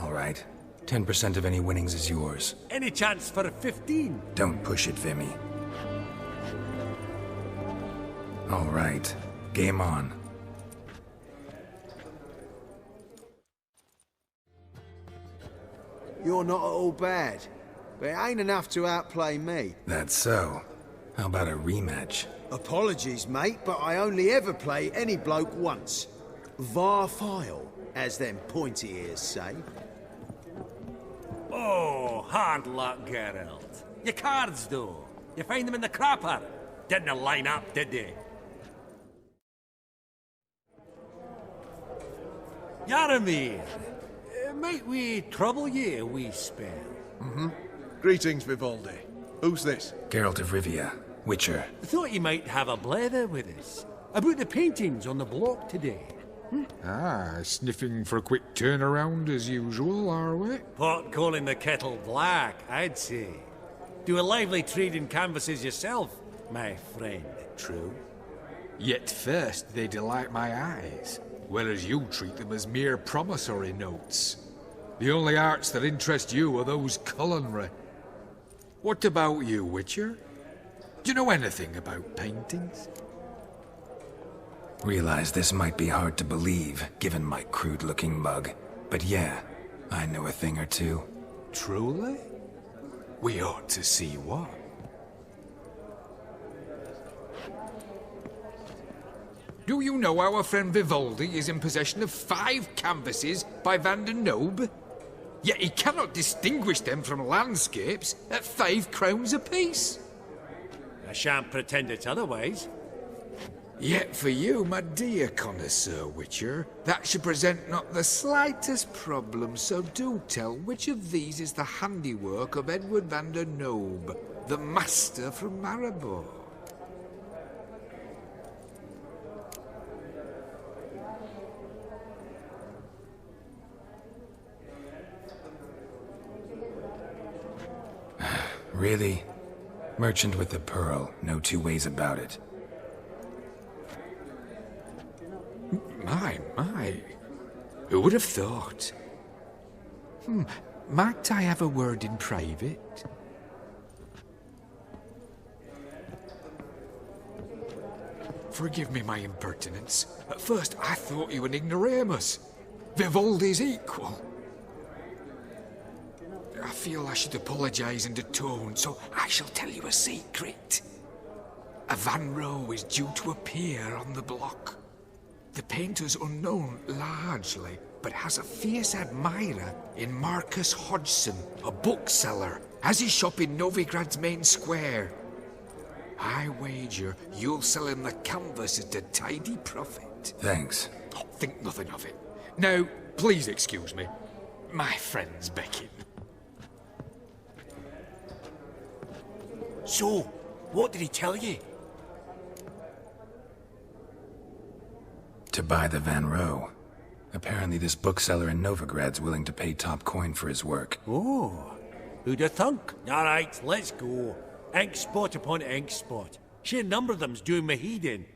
All right. 10% of any winnings is yours. Any chance for a 15? Don't push it, Vimy. All right. Game on. You're not at all bad, but it ain't enough to outplay me. That's so. How about a rematch? Apologies, mate, but I only ever play any bloke once. Var file, as them pointy ears say. Oh, hard luck, Geralt. Your cards, though. You find them in the crapper. Didn't line up, did they? Yaramir, might we trouble ye a wee spell? Mm-hmm. Greetings, Vivaldi. Who's this? Geralt of Rivia, Witcher. Thought you might have a blether with us. About the paintings on the block today. Ah, sniffing for a quick turnaround as usual, are we? Pot calling the kettle black, I'd say. Do a lively trade in canvases yourself, my friend. True. Yet first they delight my eyes, whereas you treat them as mere promissory notes. The only arts that interest you are those culinary. What about you, Witcher? Do you know anything about paintings? Realize this might be hard to believe, given my crude-looking mug. But yeah, I know a thing or two. Truly? We ought to see what. Do you know our friend Vivaldi is in possession of 5 canvases by Van der Nobe? Yet he cannot distinguish them from landscapes at 5 crowns apiece. I shan't pretend it's otherwise. Yet for you, my dear connoisseur Witcher, that should present not the slightest problem, so do tell which of these is the handiwork of Edward van der Nobe, the master from Maribor. Really? Merchant with the pearl, no two ways about it. My. Who would have thought? Might I have a word in private? Forgive me my impertinence. At first I thought you an ignoramus. Vivaldi's equal. I feel I should apologize and atone, so I shall tell you a secret. A Van Rowe is due to appear on the block. The painter's unknown largely, but has a fierce admirer in Marcus Hodgson, a bookseller, has his shop in Novigrad's main square. I wager you'll sell him the canvas at a tidy profit. Thanks. Oh, think nothing of it. Now, please excuse me. My friend's becking. So, what did he tell you? To buy the Van Rowe. Apparently this bookseller in Novigrad's willing to pay top coin for his work. Oh, who'd have thunk? All right, let's go. Ink spot upon ink spot. Sheer number of them's doing me heed in.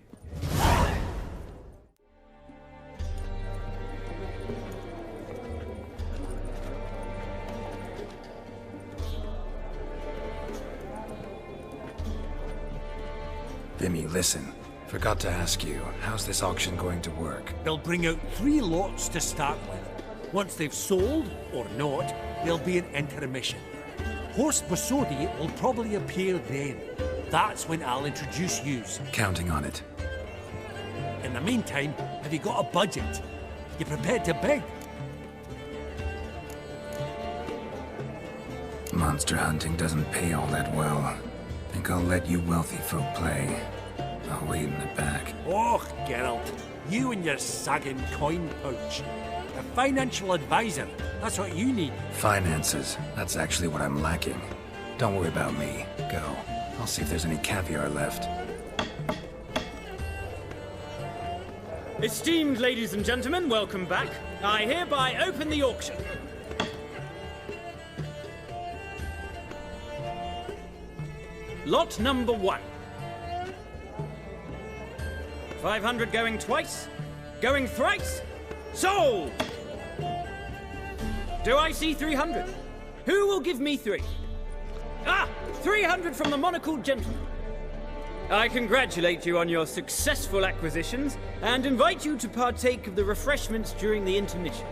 Vimy, listen. Forgot to ask you, how's this auction going to work? They'll bring out 3 lots to start with. Once they've sold, or not, there'll be an intermission. Horst Bosodi will probably appear then. That's when I'll introduce yous. Counting on it. In the meantime, have you got a budget? You prepared to bid? Monster hunting doesn't pay all that well. Think I'll let you wealthy folk play. I'll wait in the back. Oh, Geralt, you and your sagging coin pouch. A financial advisor, that's what you need. Finances, that's actually what I'm lacking. Don't worry about me. Go. I'll see if there's any caviar left. Esteemed ladies and gentlemen, welcome back. I hereby open the auction. Lot number 1. 500 going twice, going thrice, sold! Do I see 300? Who will give me 3? 300 from the monocled gentleman. I congratulate you on your successful acquisitions and invite you to partake of the refreshments during the intermission.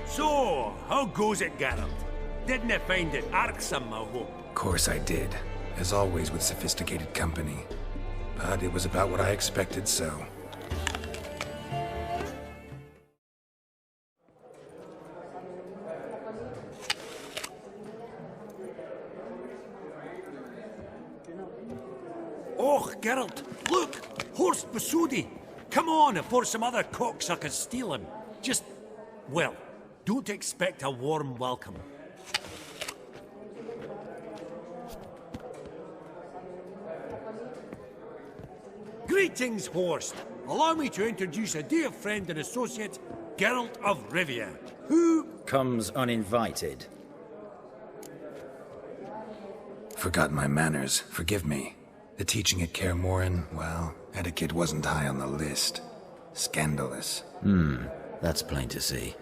So, how goes it, Geralt? Didn't you find it irksome, I hope? Of course I did. As always with sophisticated company. But it was about what I expected, so... Oh, Geralt, look! Horst Bosodi! Come on before some other cocksuckers steal him. Just, well, don't expect a warm welcome. Greetings, Horst. Allow me to introduce a dear friend and associate, Geralt of Rivia, who comes uninvited. Forgot my manners. Forgive me. The teaching at Kaer Morhen, well, etiquette wasn't high on the list. Scandalous. That's plain to see.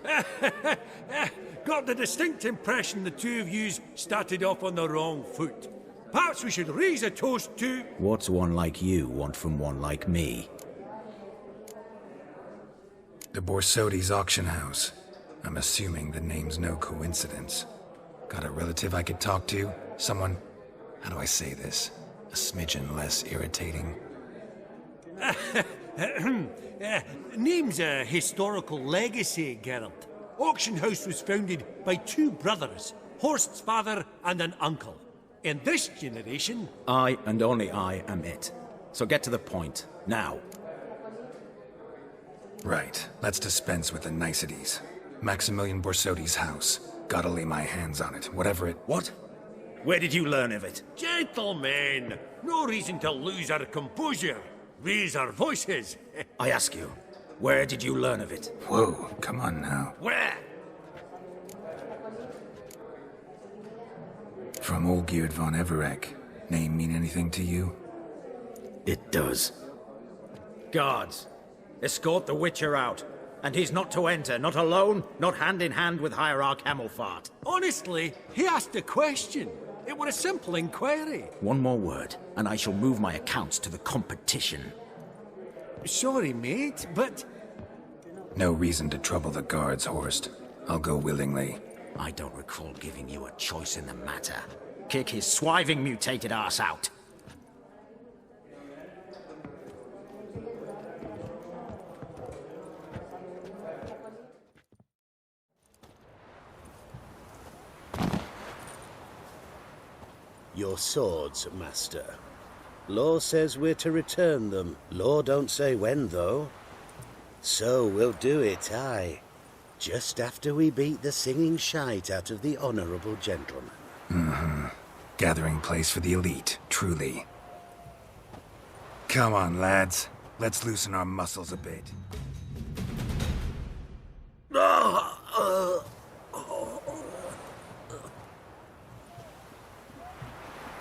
Got the distinct impression the two of yous started off on the wrong foot. Perhaps we should raise a toast to... What's one like you want from one like me? The Borsodi's auction house. I'm assuming the name's no coincidence. Got a relative I could talk to? Someone... How do I say this? A smidgen less irritating. Name's a historical legacy, Geralt. Auction House was founded by two brothers, Horst's father and an uncle. In this generation... I and only I am it. So get to the point, now. Right, let's dispense with the niceties. Maximilian Borsodi's house. Gotta lay my hands on it, whatever it... What? Where did you learn of it? Gentlemen, no reason to lose our composure. Raise our voices. I ask you, where did you learn of it? Whoa, come on now. Where? From Olgierd von Everec. Name mean anything to you? It does. Guards, escort the Witcher out. And he's not to enter, not alone, not hand in hand with Hierarch Hemelfart. Honestly, he asked a question. It were a simple inquiry. One more word, and I shall move my accounts to the competition. Sorry, mate, but... No reason to trouble the guards, Horst. I'll go willingly. I don't recall giving you a choice in the matter. Kick his swiving mutated ass out. Your swords, master. Law says we're to return them. Law don't say when, though. So we'll do it, aye. Just after we beat the singing shite out of the honourable gentleman. Gathering place for the elite, truly. Come on, lads. Let's loosen our muscles a bit.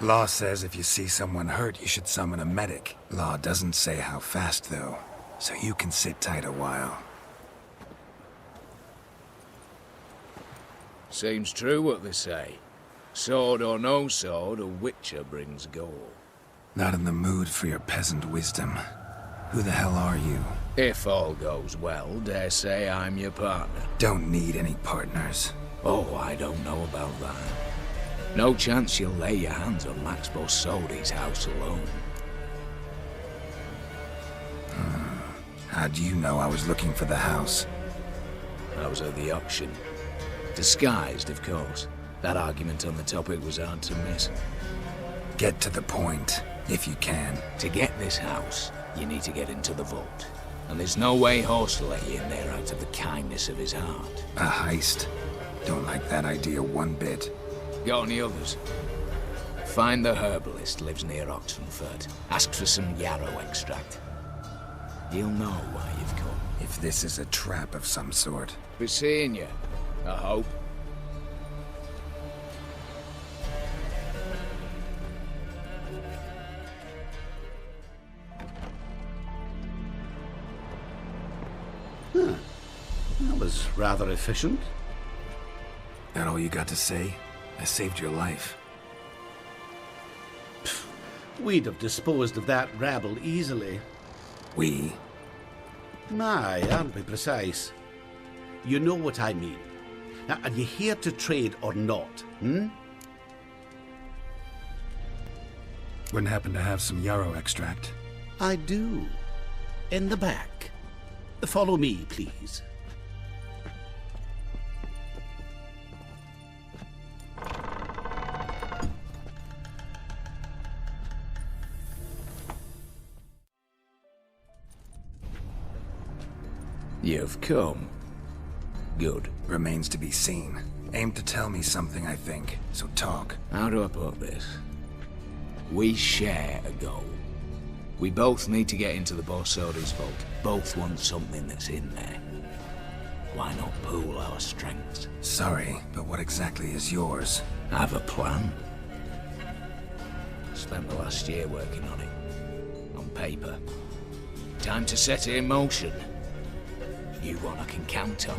Law says if you see someone hurt, you should summon a medic. Law doesn't say how fast, though, so you can sit tight a while. Seems true what they say. Sword or no sword, a Witcher brings gold. Not in the mood for your peasant wisdom. Who the hell are you? If all goes well, dare say I'm your partner. Don't need any partners. Oh, I don't know about that. No chance you'll lay your hands on Max Borsodi's house alone. How do you know I was looking for the house? I was at the auction. Disguised, of course. That argument on the topic was hard to miss. Get to the point, if you can. To get this house, you need to get into the vault. And there's no way Horst will let you in there out of the kindness of his heart. A heist? Don't like that idea one bit. Got any others? Find the herbalist lives near Oxenfurt. Ask for some yarrow extract. He'll know why you've come. If this is a trap of some sort. Be seeing you, I hope. That was rather efficient. That all you got to say? I saved your life. We'd have disposed of that rabble easily. We? Aye, aren't we precise? You know what I mean. Now, are you here to trade or not, Wouldn't happen to have some yarrow extract. I do. In the back. Follow me, please. You've come. Good. Remains to be seen. Aim to tell me something, I think. So talk. How do I put this? We share a goal. We both need to get into the Borsodi's vault. Both want something that's in there. Why not pool our strengths? Sorry, but what exactly is yours? I have a plan. Spent the last year working on it. On paper. Time to set it in motion. You one I can count on.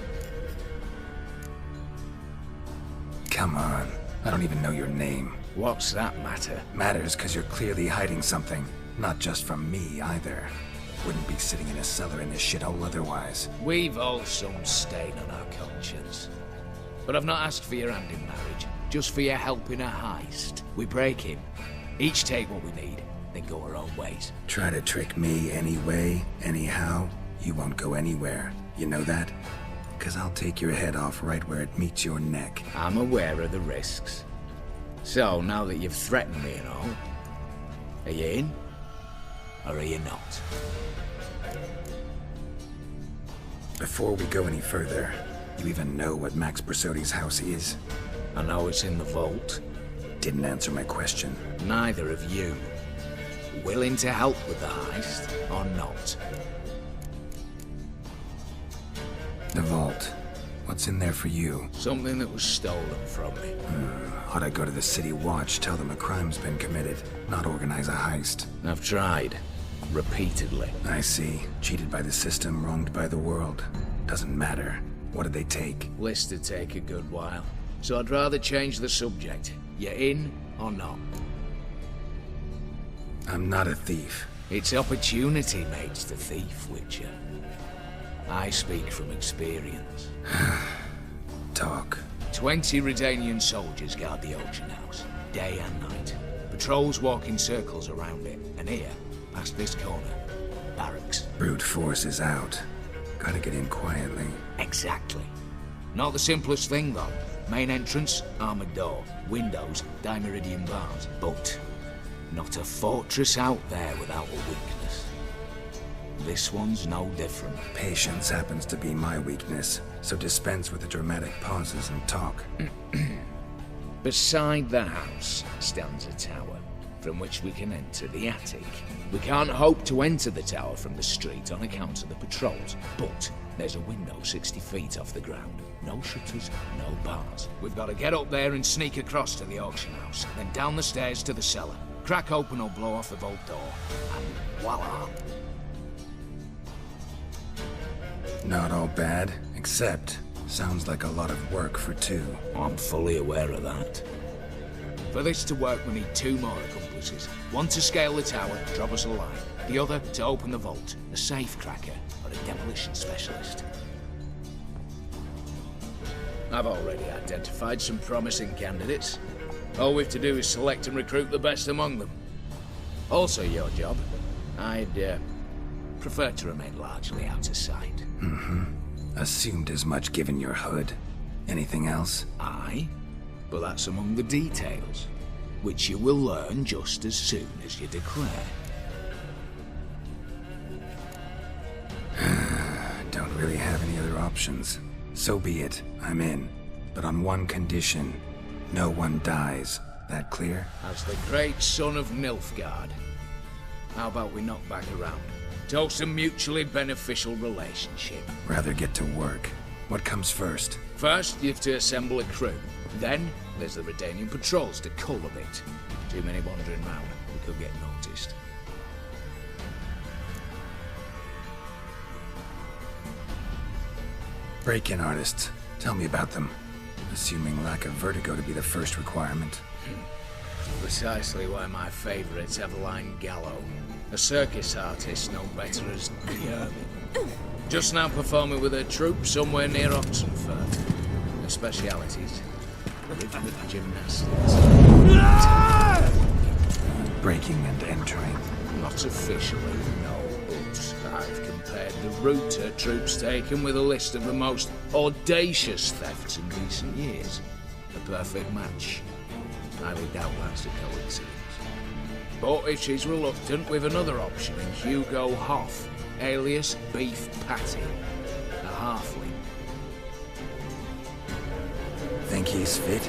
Come on. I don't even know your name. What's that matter? Matters because you're clearly hiding something. Not just from me, either. Wouldn't be sitting in a cellar in this shithole otherwise. We've all some stain on our conscience. But I've not asked for your hand in marriage. Just for your help in a heist. We break him. Each take what we need, then go our own ways. Try to trick me anyway, anyhow, you won't go anywhere. You know that? Because I'll take your head off right where it meets your neck. I'm aware of the risks. So, now that you've threatened me and all, are you in? Or are you not? Before we go any further, you even know what Max Borsodi's house is? I know it's in the vault. Didn't answer my question. Neither of you. Willing to help with the heist, or not? The vault. What's in there for you? Something that was stolen from me. Ought I go to the City Watch, tell them a crime's been committed, not organize a heist? I've tried. Repeatedly. I see. Cheated by the system, wronged by the world. Doesn't matter. What did they take? List to take a good while. So I'd rather change the subject. You in or not? I'm not a thief. It's opportunity makes the thief, Witcher. I speak from experience. Talk. 20 Redanian soldiers guard the auction house, day and night. Patrols walk in circles around it, and here, past this corner, barracks. Brute force is out. Gotta get in quietly. Exactly. Not the simplest thing, though. Main entrance, armored door. Windows, dimeridian bars. But not a fortress out there without a weakness. This one's no different. Patience happens to be my weakness, so dispense with the dramatic pauses and talk. Beside the house stands a tower, from which we can enter the attic. We can't hope to enter the tower from the street on account of the patrols, but there's a window 60 feet off the ground. No shutters, no bars. We've got to get up there and sneak across to the auction house, then down the stairs to the cellar. Crack open or blow off the vault door, and voila! Not all bad, except sounds like a lot of work for two. I'm fully aware of that. For this to work, we need 2 more accomplices. One to scale the tower, drop us a line. The other to open the vault, a safe cracker or a demolition specialist. I've already identified some promising candidates. All we've to do is select and recruit the best among them. Also your job. I'd prefer to remain largely out of sight. Assumed as much given your hood. Anything else? Aye, but that's among the details, which you will learn just as soon as you declare. Don't really have any other options. So be it. I'm in. But on one condition. No one dies. That clear? As the great son of Nilfgaard. How about we knock back around? Toast a mutually beneficial relationship. Rather get to work. What comes first? First, you have to assemble a crew. Then, there's the Redanian patrols to cull a bit. Too many wandering round. We could get noticed. Break-in artists. Tell me about them. Assuming lack of vertigo to be the first requirement. Precisely why my favourite's Eveline Gallo. A circus artist known better as the Ermine. Just now performing with her troupe somewhere near Oxenford. Her specialities: rhythmic gymnastics. Breaking and entering. Not officially, no, but I've compared the route her troupe's taken with a list of the most audacious thefts in recent years. A perfect match. Highly doubt that's a coincidence. But if she's reluctant, we've another option in Hugo Hoff, alias Beef Patty. Now halfling. Think he's fit?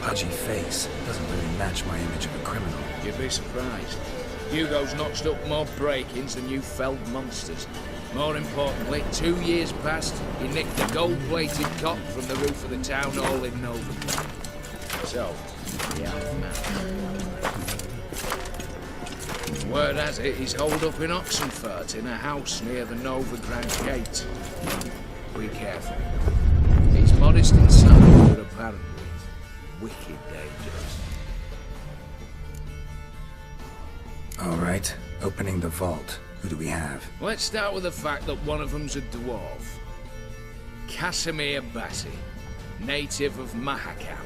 Pudgy face doesn't really match my image of a criminal. You'd be surprised. Hugo's notched up more break-ins than you felled monsters. More importantly, 2 years past, he nicked a gold-plated cot from the roof of the town hall in Novigrad. So, yeah, man. Word has it, he's holed up in Oxenfurt in a house near the Novigrad gate. Be careful. He's modest inside, but apparently wicked dangerous. All right, opening the vault. Who do we have? Let's start with the fact that one of them's a dwarf. Casimir Bassi, native of Mahakam,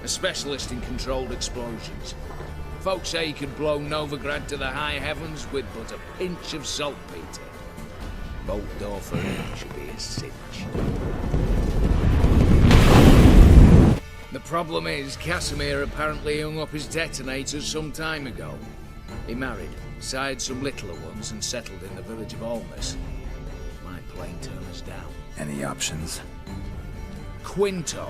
a specialist in controlled explosions. Folks say he could blow Novigrad to the high heavens with but a pinch of saltpeter. Bolt door for him should be a cinch. The problem is, Casimir apparently hung up his detonators some time ago. He married, sired some littler ones, and settled in the village of Almas. Might plain turn us down. Any options? Quinto,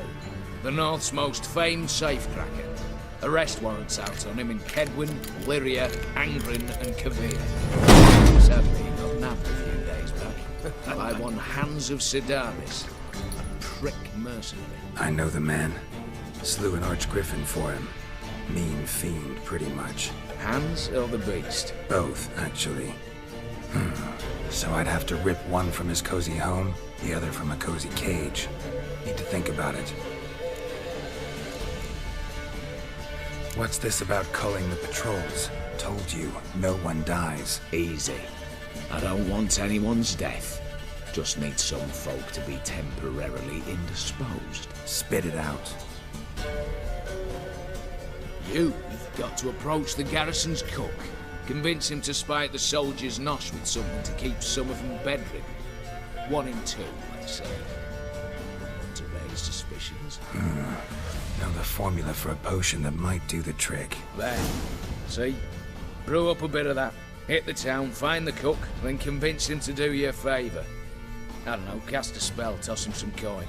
the North's most famed safecracker. Arrest warrants out on him in Kedwin, Lyria, Angren, and Kavir. Sadly, he got nabbed a few days back by one Hans of Sedaris, a prick mercenary. I know the man. Slew an archgriffin for him. Mean fiend, pretty much. Hans or the beast? Both, actually. So I'd have to rip one from his cozy home, the other from a cozy cage. Need to think about it. What's this about culling the patrols? Told you, no one dies. Easy. I don't want anyone's death. Just need some folk to be temporarily indisposed. Spit it out. You've got to approach the garrison's cook. Convince him to spite the soldiers' nosh with something to keep some of them bedridden. 1 in 2, let's say. To raise suspicions. Know the formula for a potion that might do the trick. There. See? Brew up a bit of that. Hit the town, find the cook, then convince him to do you a favour. I don't know, cast a spell, toss him some coin.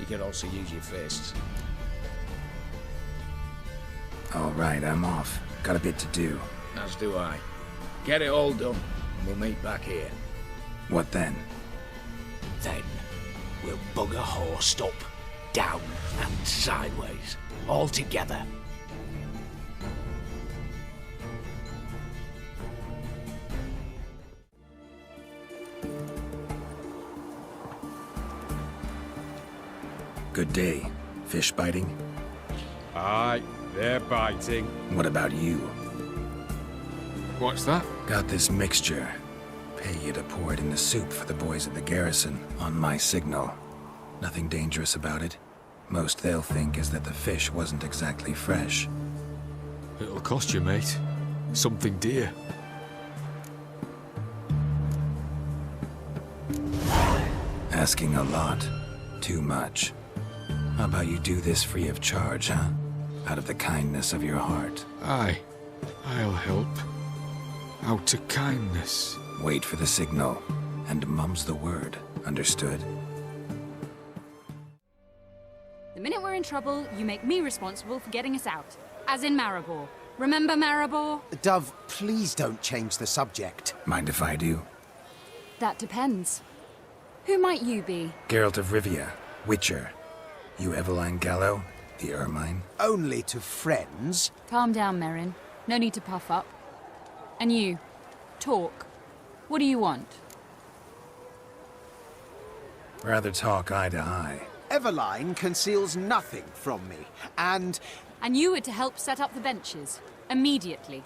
You could also use your fists. All right, I'm off. Got a bit to do. As do I. Get it all done, and we'll meet back here. What then? Then, we'll bugger horsed up, down and sideways, all together. Good day. Fish biting? Aye, they're biting. What about you? What's that? Got this mixture. Pay you to pour it in the soup for the boys at the garrison, on my signal. Nothing dangerous about it. Most they'll think is that the fish wasn't exactly fresh. It'll cost you, mate. Something dear. Asking a lot. Too much. How about you do this free of charge, huh? Out of the kindness of your heart. Aye. I'll help. Out of kindness. Wait for the signal, and mum's the word. Understood? The minute we're in trouble, you make me responsible for getting us out. As in Maribor. Remember Maribor? Dove, please don't change the subject. Mind if I do? That depends. Who might you be? Geralt of Rivia, Witcher. You Eveline Gallo, the Ermine? Only to friends. Calm down, Merrin. No need to puff up. And you, talk. What do you want? Rather talk eye to eye. Eveline conceals nothing from me, and... And you were to help set up the benches. Immediately.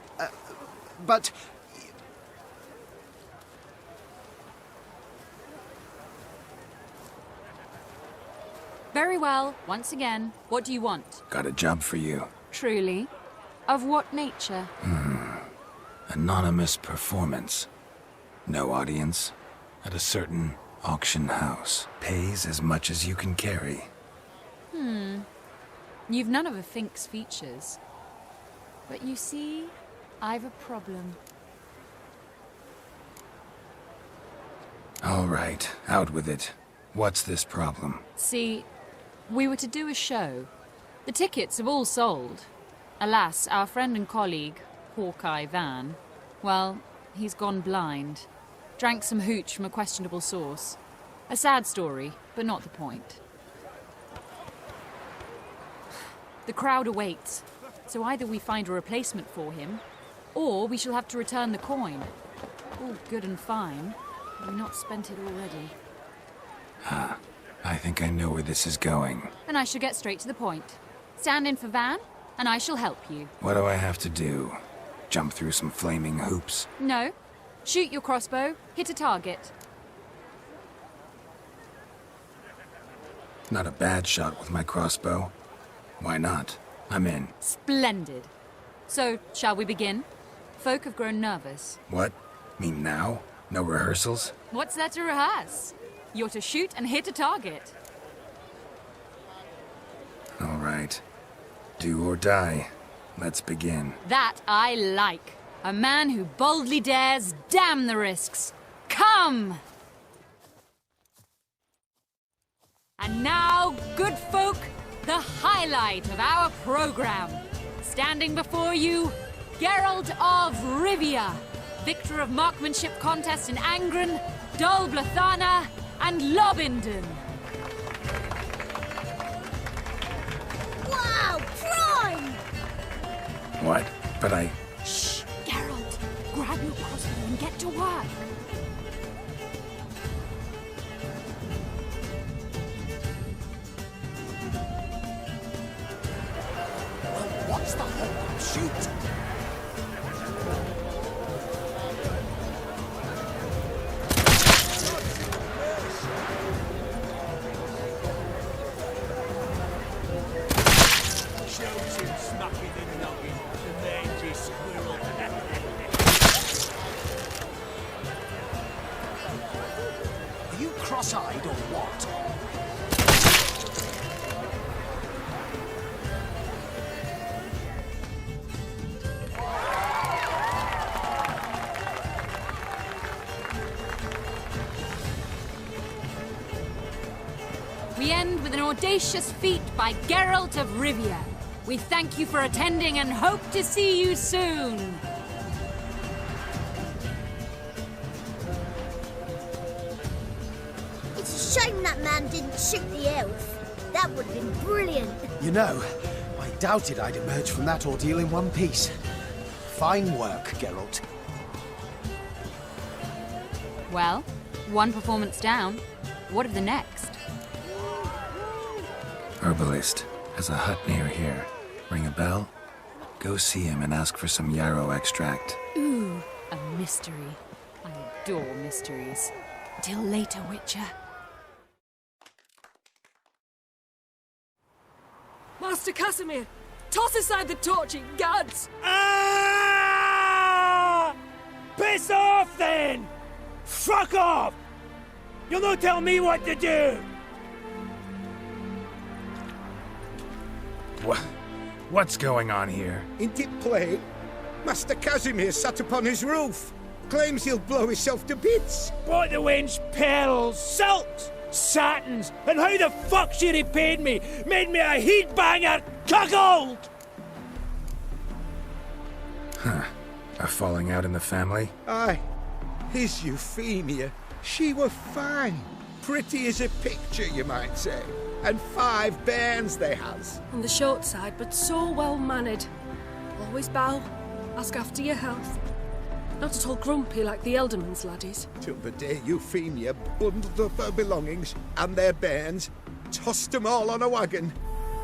But... Very well. Once again, what do you want? Got a job for you. Truly? Of what nature? Anonymous performance. No audience. At a certain auction house. Pays as much as you can carry. You've none of a Fink's features. But you see, I've a problem. All right, out with it. What's this problem? See, we were to do a show. The tickets have all sold. Alas, our friend and colleague, Hawkeye Van, well, he's gone blind. Drank some hooch from a questionable source. A sad story, but not the point. The crowd awaits, so either we find a replacement for him, or we shall have to return the coin. All good and fine. We've not spent it already. I think I know where this is going. And I shall get straight to the point. Stand in for Van, and I shall help you. What do I have to do? Jump through some flaming hoops? No. Shoot your crossbow, hit a target. Not a bad shot with my crossbow. Why not? I'm in. Splendid. So, shall we begin? Folk have grown nervous. What? Mean now? No rehearsals? What's there to rehearse? You're to shoot and hit a target. All right. Do or die. Let's begin. That I like. A man who boldly dares, damn the risks. Come! And now, good folk, the highlight of our program. Standing before you, Geralt of Rivia, victor of marksmanship contests in Angren, Dol Blathana, and Lobindon. Wow, prime! What? But I... Shh, Geralt. Grab your crossbow and get to work. What's the whole shoot? Are you cross-eyed or what? We end with an audacious feat by Geralt of Rivia. We thank you for attending and hope to see you soon. It's a shame that man didn't shoot the elf. That would have been brilliant. You know, I doubted I'd emerge from that ordeal in one piece. Fine work, Geralt. Well, one performance down. What of the next? Herbalist has a hut near here. Ring a bell? Go see him and ask for some yarrow extract. Ooh, a mystery. I adore mysteries. Till later, Witcher. Master Casimir, toss aside the torching gads! Ah! Piss off, then! Fuck off! You'll not tell me what to do! What's going on here? Ain't it plain? Master Casimir sat upon his roof. Claims he'll blow himself to bits. Bought the wench pearls, silks, satins, and how the fuck she repaid me? Made me a heat-banger cuckold! Huh. A falling out in the family? Aye. His Euphemia, she were fine. Pretty as a picture, you might say. And 5 bairns they has. On the short side, but so well-mannered. Always bow, ask after your health. Not at all grumpy like the Elderman's laddies. Till the day Euphemia bundled up her belongings and their bairns, tossed them all on a wagon.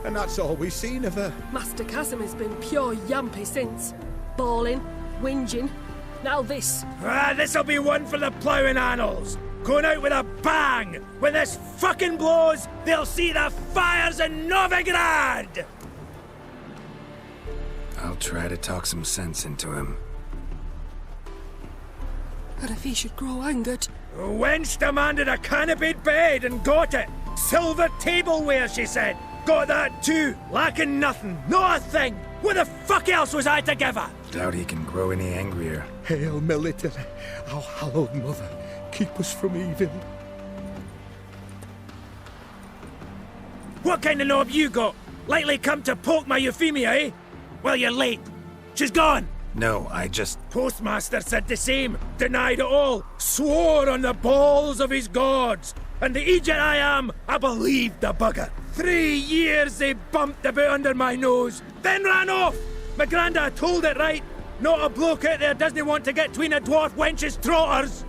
And that's all we've seen of her. Master Casimir's been pure yampy since. Bawling, whinging, now this. Ah, this'll be one for the ploughing annals. Going out with a bang! When this fucking blows, they'll see the fires in Novigrad! I'll try to talk some sense into him. But if he should grow angered... The wench demanded a canopied bed and got it. Silver tableware, she said. Got that too. Lacking nothing. Not a thing. What the fuck else was I to give her? Doubt he can grow any angrier. Hail, Melitele, our hallowed mother. keep us from evil. What kind of knob you got? Likely come to poke my Euphemia, eh? Well, you're late. She's gone. No, I just... Postmaster said the same. Denied it all. Swore on the balls of his gods. And the Egypt I am, I believed the bugger. 3 years they bumped about under my nose, then ran off. My granda told it right. Not a bloke out there doesn't want to get between a dwarf wench's trotters.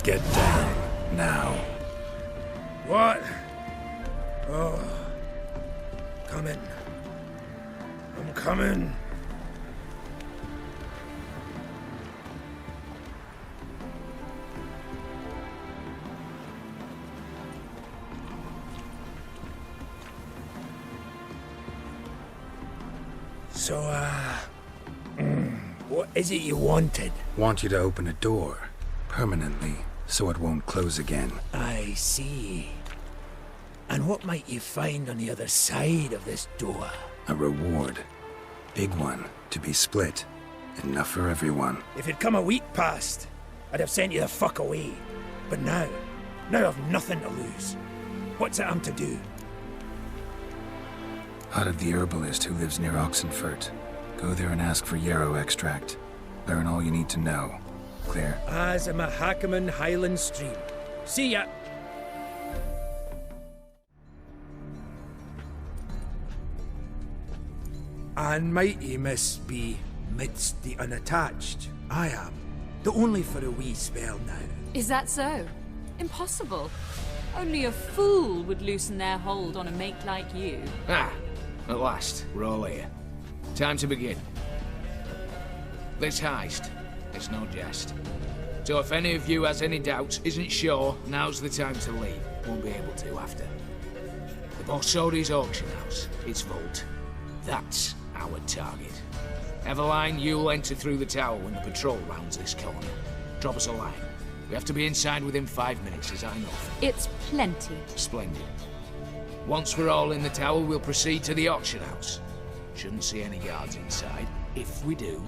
Get down, now. What? Oh. Coming. I'm coming. So, what is it you wanted? Want you to open a door, permanently, so it won't close again. I see. And what might you find on the other side of this door? A reward. Big one, to be split. Enough for everyone. If it'd come a week past, I'd have sent you the fuck away. But now I've nothing to lose. What's it I'm to do? Out of the herbalist who lives near Oxenfurt. Go there and ask for yarrow extract. Learn all you need to know. Clear? As a Mahakaman Highland Stream. See ya! And mighty miss be midst the unattached. I am. Though only for a wee spell now. Is that so? Impossible. Only a fool would loosen their hold on a mate like you. Ah, at last, we're all here. Time to begin. This heist, it's no jest. So if any of you has any doubts, isn't sure, now's the time to leave. Won't be able to after. The Borsodi's auction house, its vault. That's our target. Eveline, you'll enter through the tower when the patrol rounds this corner. Drop us a line. We have to be inside within 5 minutes, is that enough? It's plenty. Splendid. Once we're all in the tower, we'll proceed to the auction house. Shouldn't see any guards inside. If we do,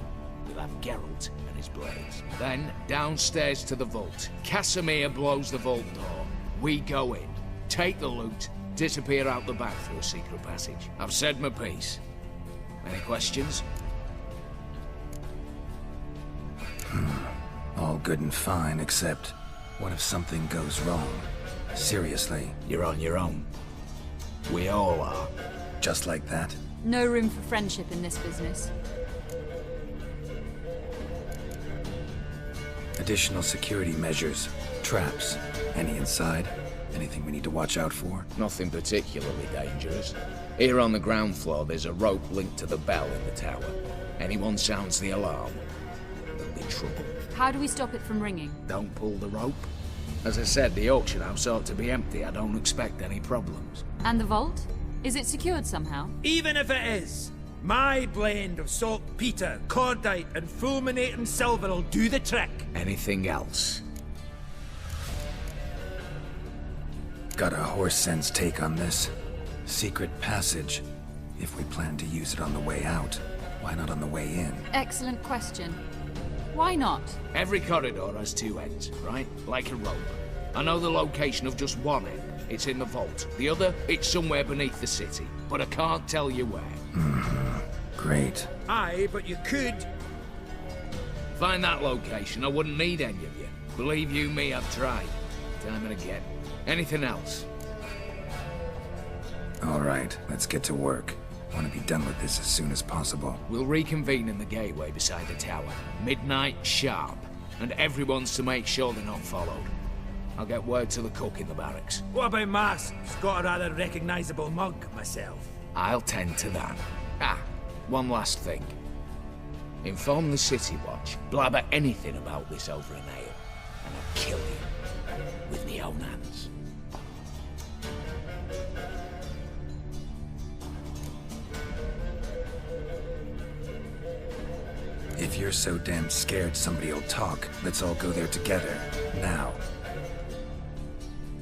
we'll have Geralt and his blades. Then, downstairs to the vault. Casimir blows the vault door. We go in, take the loot, disappear out the back through a secret passage. I've said my piece. Any questions? All good and fine, except what if something goes wrong? Seriously. You're on your own. We all are. Just like that? No room for friendship in this business. Additional security measures. Traps. Any inside? Anything we need to watch out for? Nothing particularly dangerous. Here on the ground floor, there's a rope linked to the bell in the tower. Anyone sounds the alarm, there'll be trouble. How do we stop it from ringing? Don't pull the rope. As I said, the auction house ought to be empty. I don't expect any problems. And the vault? Is it secured somehow? Even if it is, my blend of saltpeter, cordite, and fulminating silver will do the trick. Anything else? Got a horse sense take on this. Secret passage. If we plan to use it on the way out, why not on the way in? Excellent question. Why not? Every corridor has two ends, right? Like a rope. I know the location of just one end. It's in the vault. The other, it's somewhere beneath the city. But I can't tell you where. Great. Aye, but you could. Find that location, I wouldn't need any of you. Believe you me, I've tried. Time and again. Anything else? All right, let's get to work. Want to be done with this as soon as possible. We'll reconvene in the gateway beside the tower. Midnight sharp. And everyone's to make sure they're not followed. I'll get word to the cook in the barracks. What about masks? Got a rather recognisable mug myself. I'll tend to that. Ah, one last thing. Inform the City Watch. Blabber anything about this over an ale. And I'll kill you. With my own hands. If you're so damn scared somebody'll talk, let's all go there together. Now.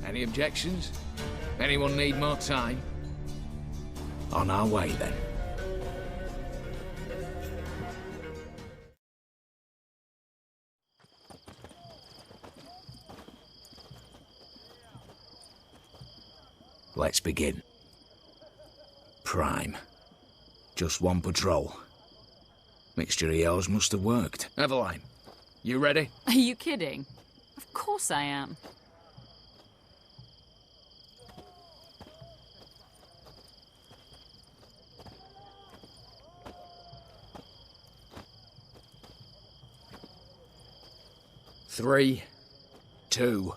Any objections? Anyone need more time? On our way, then. Let's begin. Prime. Just one patrol. Mixture of yours must have worked. Eveline, you ready? Are you kidding? Of course I am. Three, 2,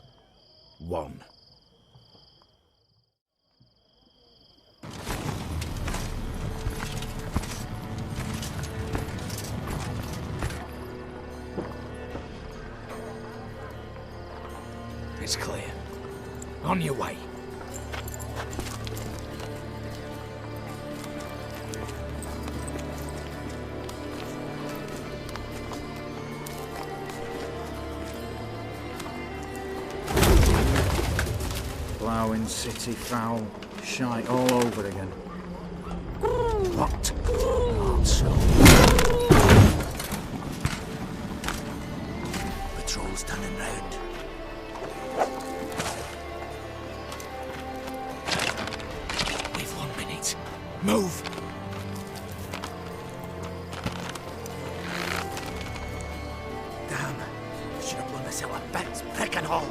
1. It's clear. On your way. Ploughing, city foul, shite all over again. What? Not so. Patrol's turning round. We've 1 minute. Move! Damn. Should have blown this out of bits, prick and all.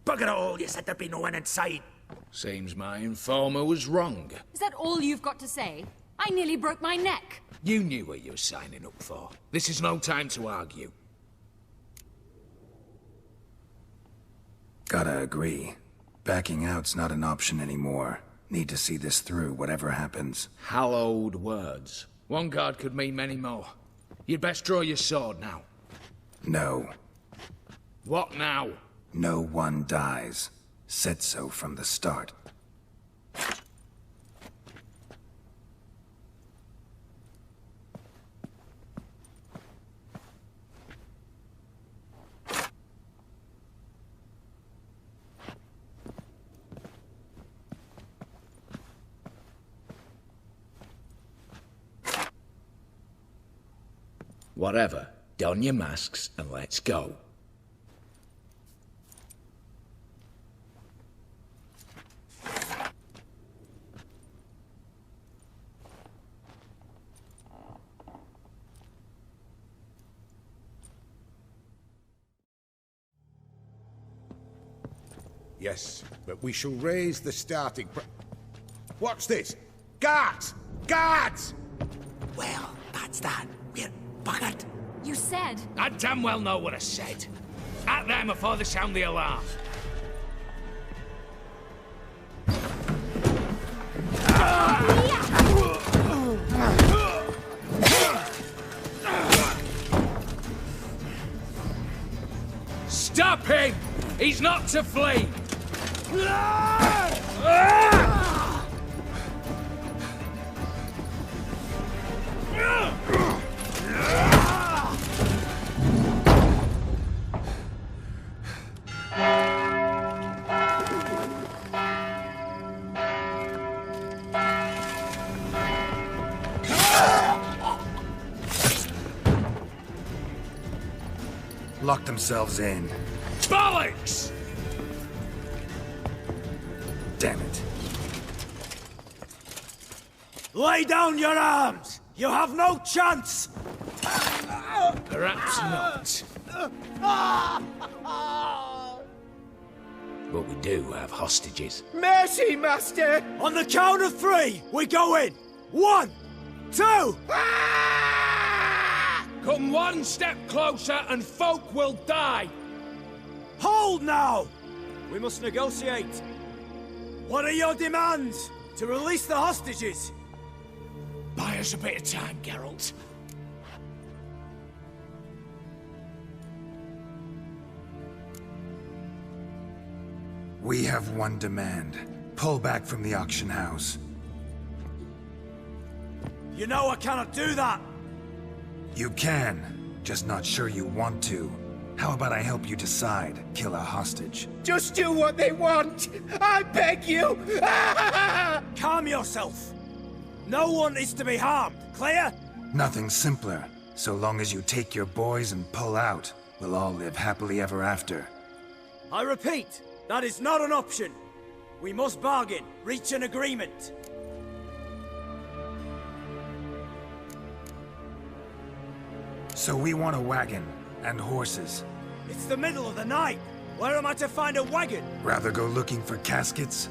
Bugger it all, you said there'd be no one inside. Seems my informer was wrong. Is that all you've got to say? I nearly broke my neck. You knew what you were signing up for. This is no time to argue. Gotta agree. Backing out's not an option anymore. Need to see this through, whatever happens. Hallowed words. One guard could mean many more. You'd best draw your sword now. No. What now? No one dies. Said so from the start. Whatever. Don your masks and let's go. Yes, but we shall raise the starting What's this? Guards! Guards! Well, that's that. We're buggered. You said... I damn well know what I said. At them before they sound the alarm. Stop him! He's not to flee! Lock themselves in. Bollocks! Damn it. Lay down your arms! You have no chance! Perhaps not. But we do have hostages. Mercy, Master! On the count of 3, we go in! 1, 2... Come one step closer and folk will die! Hold now! We must negotiate. What are your demands? To release the hostages! Buy us a bit of time, Geralt. We have one demand. Pull back from the auction house. You know I cannot do that! You can, just not sure you want to. How about I help you decide? Kill a hostage. Just do what they want! I beg you! Calm yourself! No one is to be harmed, clear? Nothing simpler. So long as you take your boys and pull out, we'll all live happily ever after. I repeat, that is not an option. We must bargain, reach an agreement. So we want a wagon, and horses. It's the middle of the night. Where am I to find a wagon? Rather go looking for caskets?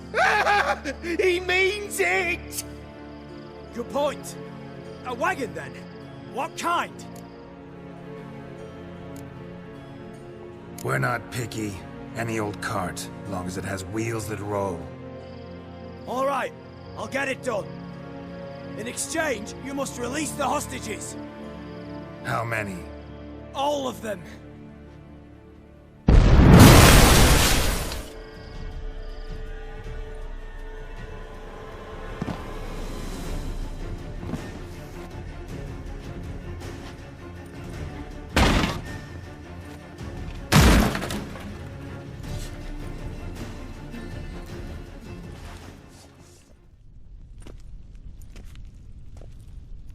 He means it! Good point. A wagon, then? What kind? We're not picky. Any old cart, long as it has wheels that roll. All right, I'll get it done. In exchange, you must release the hostages. How many? All of them.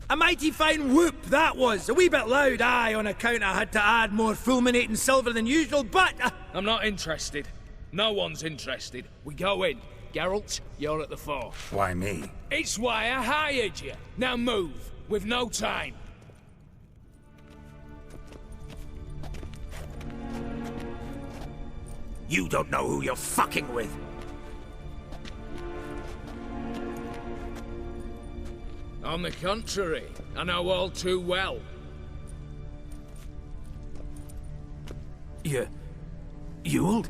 A mighty fine whoop that was. A wee bit loud, aye, on account I had to add more fulminating silver than usual, but... I'm not interested. No one's interested. We go in. Geralt, you're at the fore. Why me? It's why I hired you. Now move. We've no time. You don't know who you're fucking with. On the contrary, I know all too well. Ewald?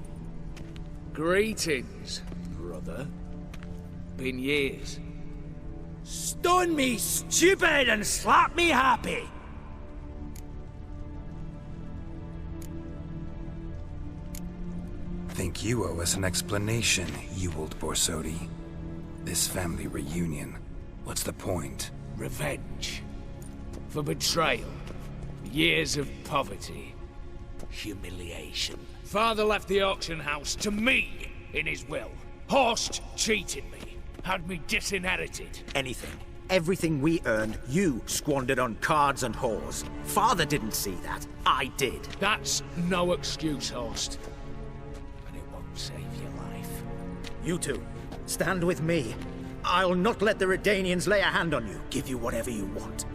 Greetings, brother. Been years. Stone me stupid and slap me happy! Think you owe us an explanation, Ewald Borsodi. This family reunion. What's the point? Revenge. For betrayal. Years of poverty. Humiliation. Father left the auction house to me in his will. Horst cheated me. Had me disinherited. Anything. Everything we earned, you squandered on cards and whores. Father didn't see that. I did. That's no excuse, Horst. And it won't save your life. You two, stand with me. I'll not let the Redanians lay a hand on you. Give you whatever you want.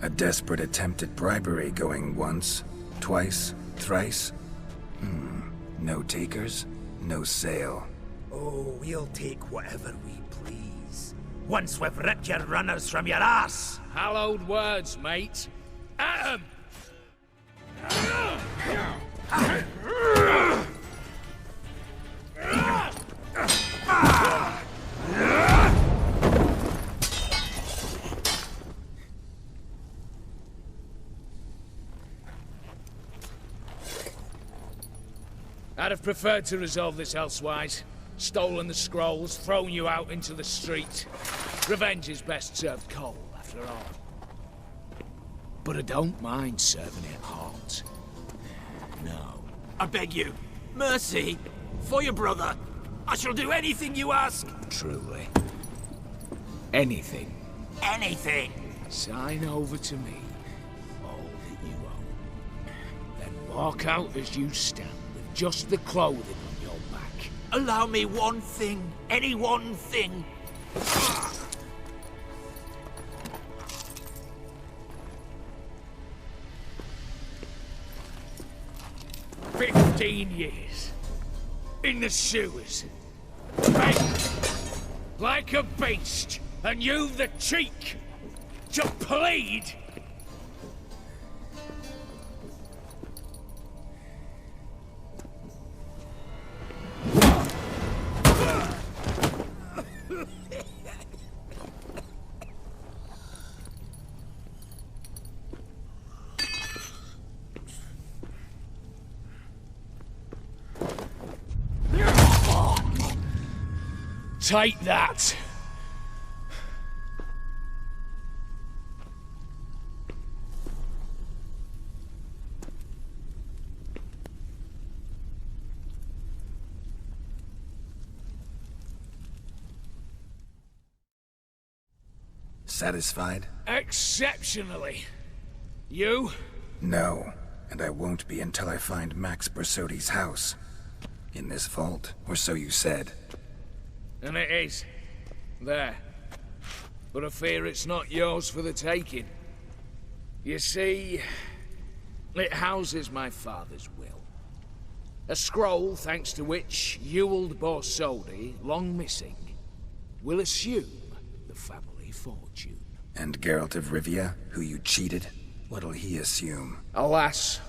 A desperate attempt at bribery going once, twice, thrice. No takers, no sale. Oh, we'll take whatever we please. Once we've ripped your runners from your ass. Hallowed words, mate. At 'em! I'd have preferred to resolve this elsewise. Stolen the scrolls, thrown you out into the street. Revenge is best served cold, after all. But I don't mind serving it hot. No. I beg you, mercy, for your brother. I shall do anything you ask. Truly. Anything. Anything. Sign over to me all that you own. Then walk out as you stand with just the clothing on your back. Allow me one thing. Any one thing. 15 years. In the sewers. Begging. Like a beast. And you've the cheek to plead. Take that. Satisfied? Exceptionally. You? No, and I won't be until I find Max Bersodi's house. In this vault, or so you said. And it is. There. But I fear it's not yours for the taking. You see, it houses my father's will. A scroll thanks to which Ewald Borsodi, long missing, will assume the family fortune. And Geralt of Rivia, who you cheated? What'll he assume? Alas,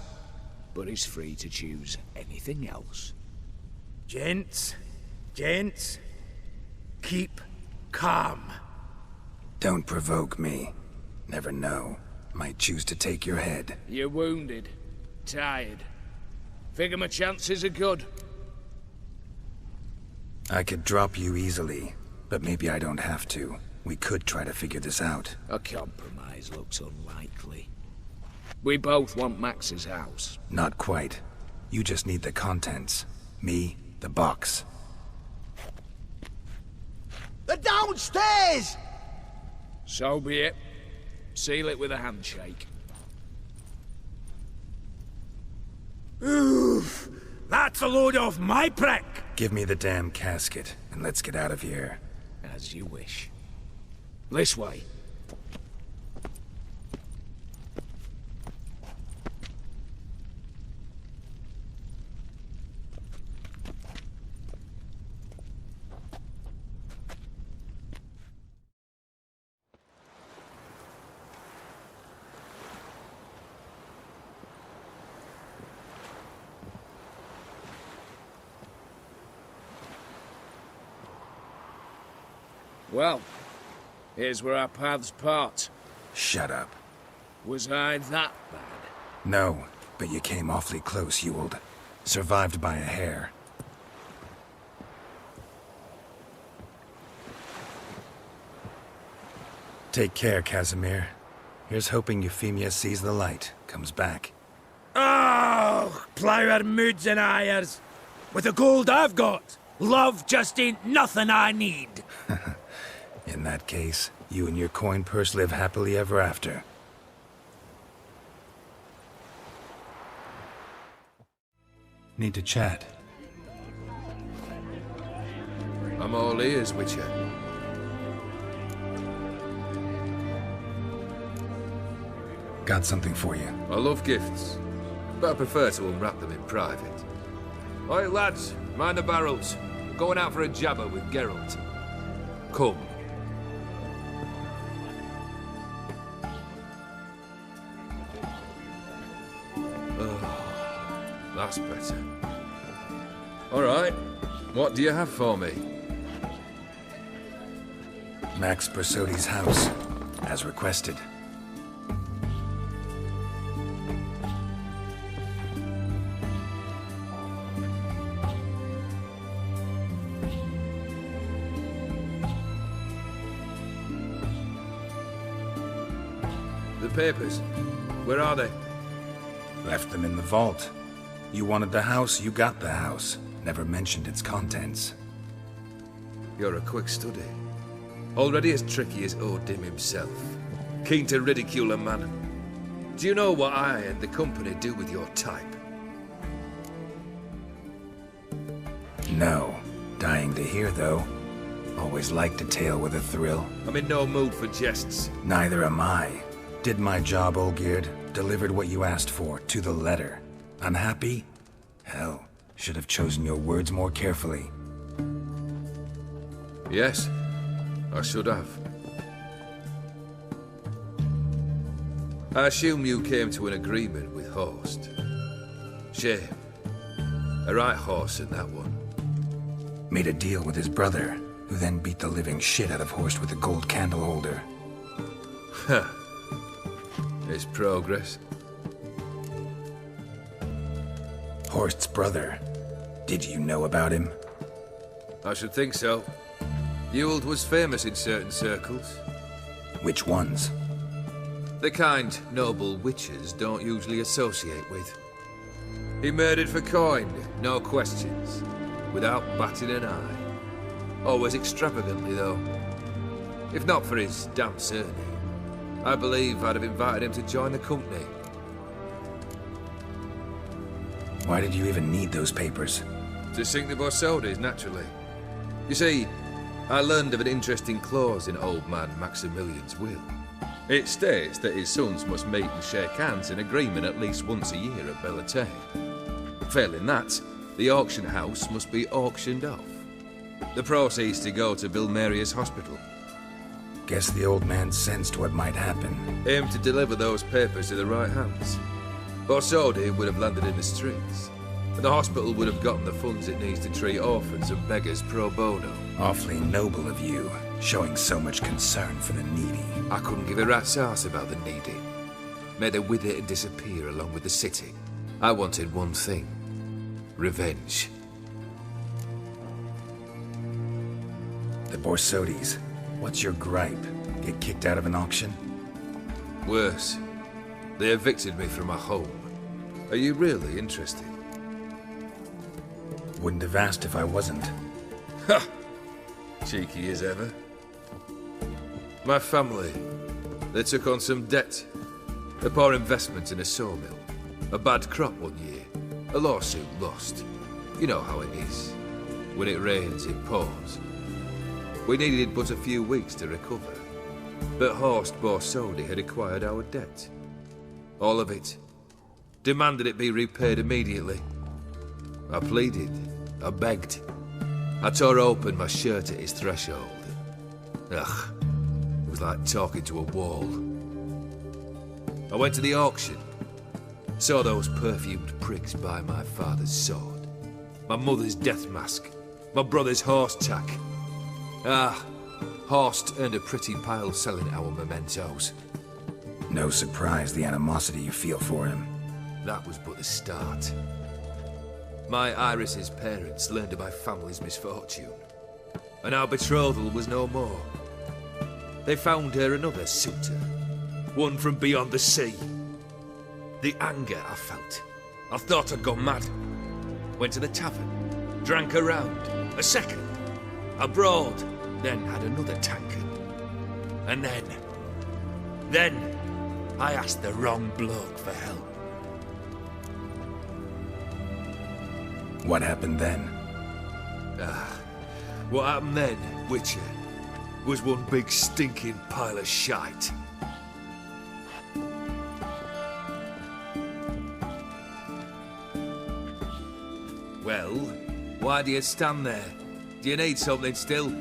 but he's free to choose anything else. Gents, keep calm. Don't provoke me. Never know. Might choose to take your head. You're wounded. Tired. Figure my chances are good. I could drop you easily, but maybe I don't have to. We could try to figure this out. A compromise looks unlikely. We both want Max's house. Not quite. You just need the contents. Me, the box. They're downstairs! So be it. Seal it with a handshake. Oof! That's a load off my prick! Give me the damn casket, and let's get out of here. As you wish. This way. Well, here's where our paths part. Shut up. Was I that bad? No, but you came awfully close, Ewald. Survived by a hair. Take care, Casimir. Here's hoping Euphemia sees the light, comes back. Oh, plough our moods and ires. With the gold I've got, love just ain't nothing I need. In that case, you and your coin purse live happily ever after. Need to chat. I'm all ears, Witcher. Got something for you. I love gifts, but I prefer to unwrap them in private. Oi, lads, mind the barrels. We're going out for a jabber with Geralt. Come. That's better. All right. What do you have for me? Max Bersodi's house, as requested. The papers. Where are they? Left them in the vault. You wanted the house, you got the house. Never mentioned its contents. You're a quick study. Already as tricky as Odin himself. Keen to ridicule a man. Do you know what I and the company do with your type? No. Dying to hear, though. Always liked a tale with a thrill. I'm in no mood for jests. Neither am I. Did my job, Olgierd. Delivered what you asked for, to the letter. Unhappy? Hell, should have chosen your words more carefully. Yes, I should have. I assume you came to an agreement with Horst. Shame. A right horse in that one. Made a deal with his brother, who then beat the living shit out of Horst with a gold candle holder. Huh. It's progress. Horst's brother. Did you know about him? I should think so. Ewald was famous in certain circles. Which ones? The kind noble witches don't usually associate with. He murdered for coin, no questions, without batting an eye. Always extravagantly, though. If not for his damn surname, I believe I'd have invited him to join the company. Why did you even need those papers? To sink the Borsodis, naturally. You see, I learned of an interesting clause in old man Maximilian's will. It states that his sons must meet and shake hands in agreement at least once a year at Bellatane. Failing that, the auction house must be auctioned off. The proceeds to go to Bill Marius Hospital. Guess the old man sensed what might happen. Aimed to deliver those papers to the right hands. Borsodi would have landed in the streets, and the hospital would have gotten the funds it needs to treat orphans and beggars pro bono. Awfully noble of you, showing so much concern for the needy. I couldn't give a rat's ass about the needy. May they wither and disappear along with the city. I wanted one thing. Revenge. The Borsodis. What's your gripe? Get kicked out of an auction? Worse. They evicted me from my home. Are you really interested? Wouldn't have asked if I wasn't. Ha! Cheeky as ever. My family, they took on some debt. A poor investment in a sawmill. A bad crop one year. A lawsuit lost. You know how it is. When it rains, it pours. We needed but a few weeks to recover. But Horst Borsodi had acquired our debt. All of it. Demanded it be repaid immediately. I pleaded. I begged. I tore open my shirt at his threshold. Ugh. It was like talking to a wall. I went to the auction. Saw those perfumed pricks buy my father's sword. My mother's death mask. My brother's horse tack. Ah, Horst earned a pretty pile selling our mementos. No surprise the animosity you feel for him. That was but the start. My Iris's parents learned of my family's misfortune, and our betrothal was no more. They found her another suitor, one from beyond the sea. The anger I felt. I thought I'd gone mad. Went to the tavern, drank a round, a second, abroad, then had another tankard. And then, I asked the wrong bloke for help. What happened then? What happened then, Witcher, was one big stinking pile of shite. Well, why do you stand there? Do you need something still?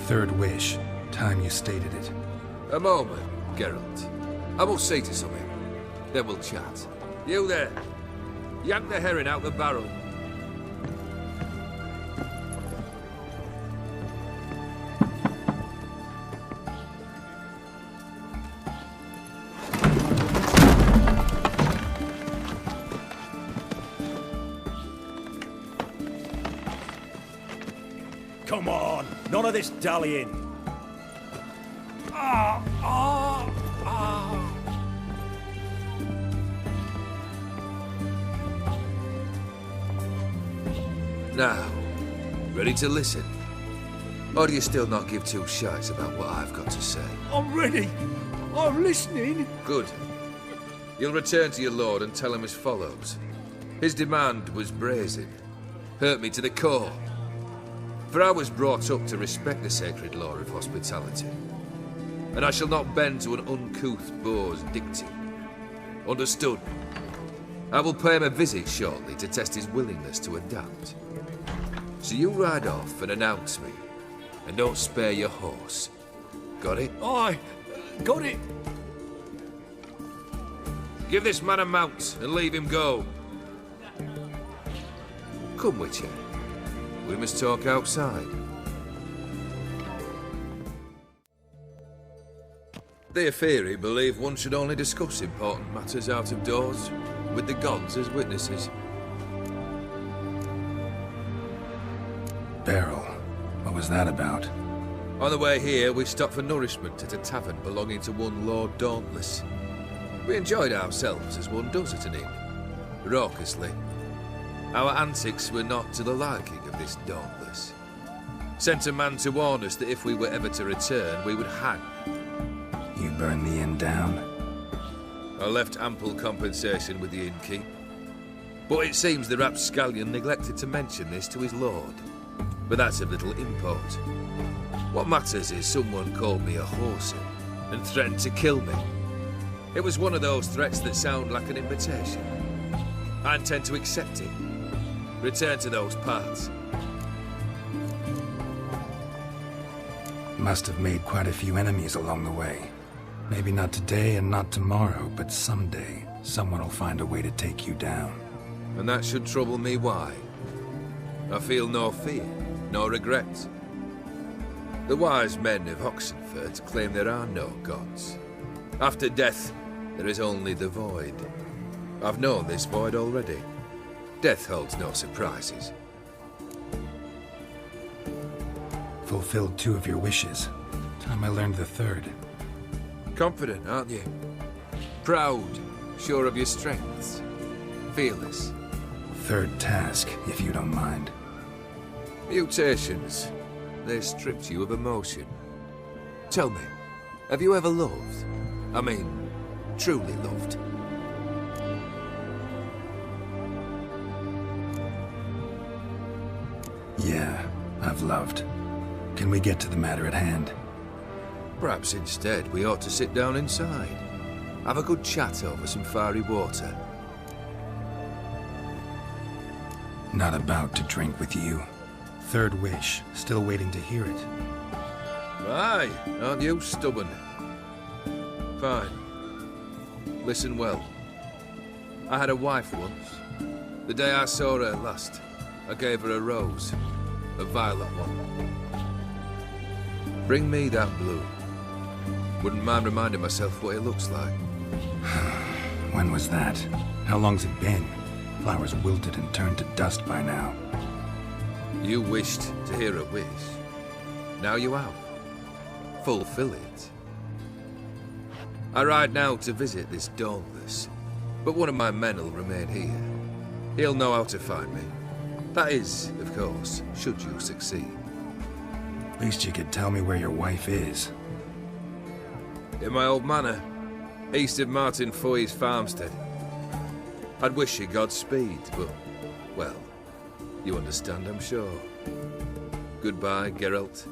Third wish. Time you stated it. A moment, Geralt. I will see to something. Then we'll chat. You there. Yank the herring out the barrel. Come on, none of this dallying. Now, ready to listen? Or do you still not give two shites about what I've got to say? I'm ready. I'm listening. Good. You'll return to your lord and tell him as follows. His demand was brazen. Hurt me to the core. For I was brought up to respect the sacred law of hospitality. And I shall not bend to an uncouth boor's dictum. Understood? I will pay him a visit shortly to test his willingness to adapt. So you ride off and announce me. And don't spare your horse. Got it? Aye, got it. Give this man a mount and leave him go. Come, Witcher. We must talk outside. The Aetheri believe one should only discuss important matters out of doors, with the gods as witnesses. Beryl, what was that about? On the way here, we stopped for nourishment at a tavern belonging to one Lord Dauntless. We enjoyed ourselves as one does at an inn, raucously. Our antics were not to the liking of this Dauntless. Sent a man to warn us that if we were ever to return, we would hang. You burned the inn down? I left ample compensation with the innkeep. But it seems the rapscallion neglected to mention this to his lord. But that's of little import. What matters is someone called me a whoreson and threatened to kill me. It was one of those threats that sound like an invitation. I intend to accept it. Return to those parts. Must have made quite a few enemies along the way. Maybe not today and not tomorrow, but someday, someone will find a way to take you down. And that should trouble me why? I feel no fear, no regret. The wise men of Oxenfurt claim there are no gods. After death, there is only the void. I've known this void already. Death holds no surprises. Fulfilled 2 of your wishes. Time I learned the 3rd. Confident, aren't you? Proud, sure of your strengths. Fearless. 3rd task, if you don't mind. Mutations. They stripped you of emotion. Tell me, have you ever loved? I mean, truly loved? Yeah, I've loved. Can we get to the matter at hand? Perhaps instead we ought to sit down inside. Have a good chat over some fiery water. Not about to drink with you. 3rd wish, still waiting to hear it. Aye, aren't you stubborn? Fine. Listen well. I had a wife once. The day I saw her last, I gave her a rose. A violet one. Bring me that blue. Wouldn't mind reminding myself what it looks like. When was that? How long's it been? Flowers wilted and turned to dust by now. You wished to hear a wish. Now you have. Fulfill it. I ride now to visit this Dauntless, but one of my men will remain here. He'll know how to find me. That is, of course, should you succeed. At least you could tell me where your wife is. In my old manor, east of Martin Foy's farmstead. I'd wish you Godspeed, but, well, you understand, I'm sure. Goodbye, Geralt.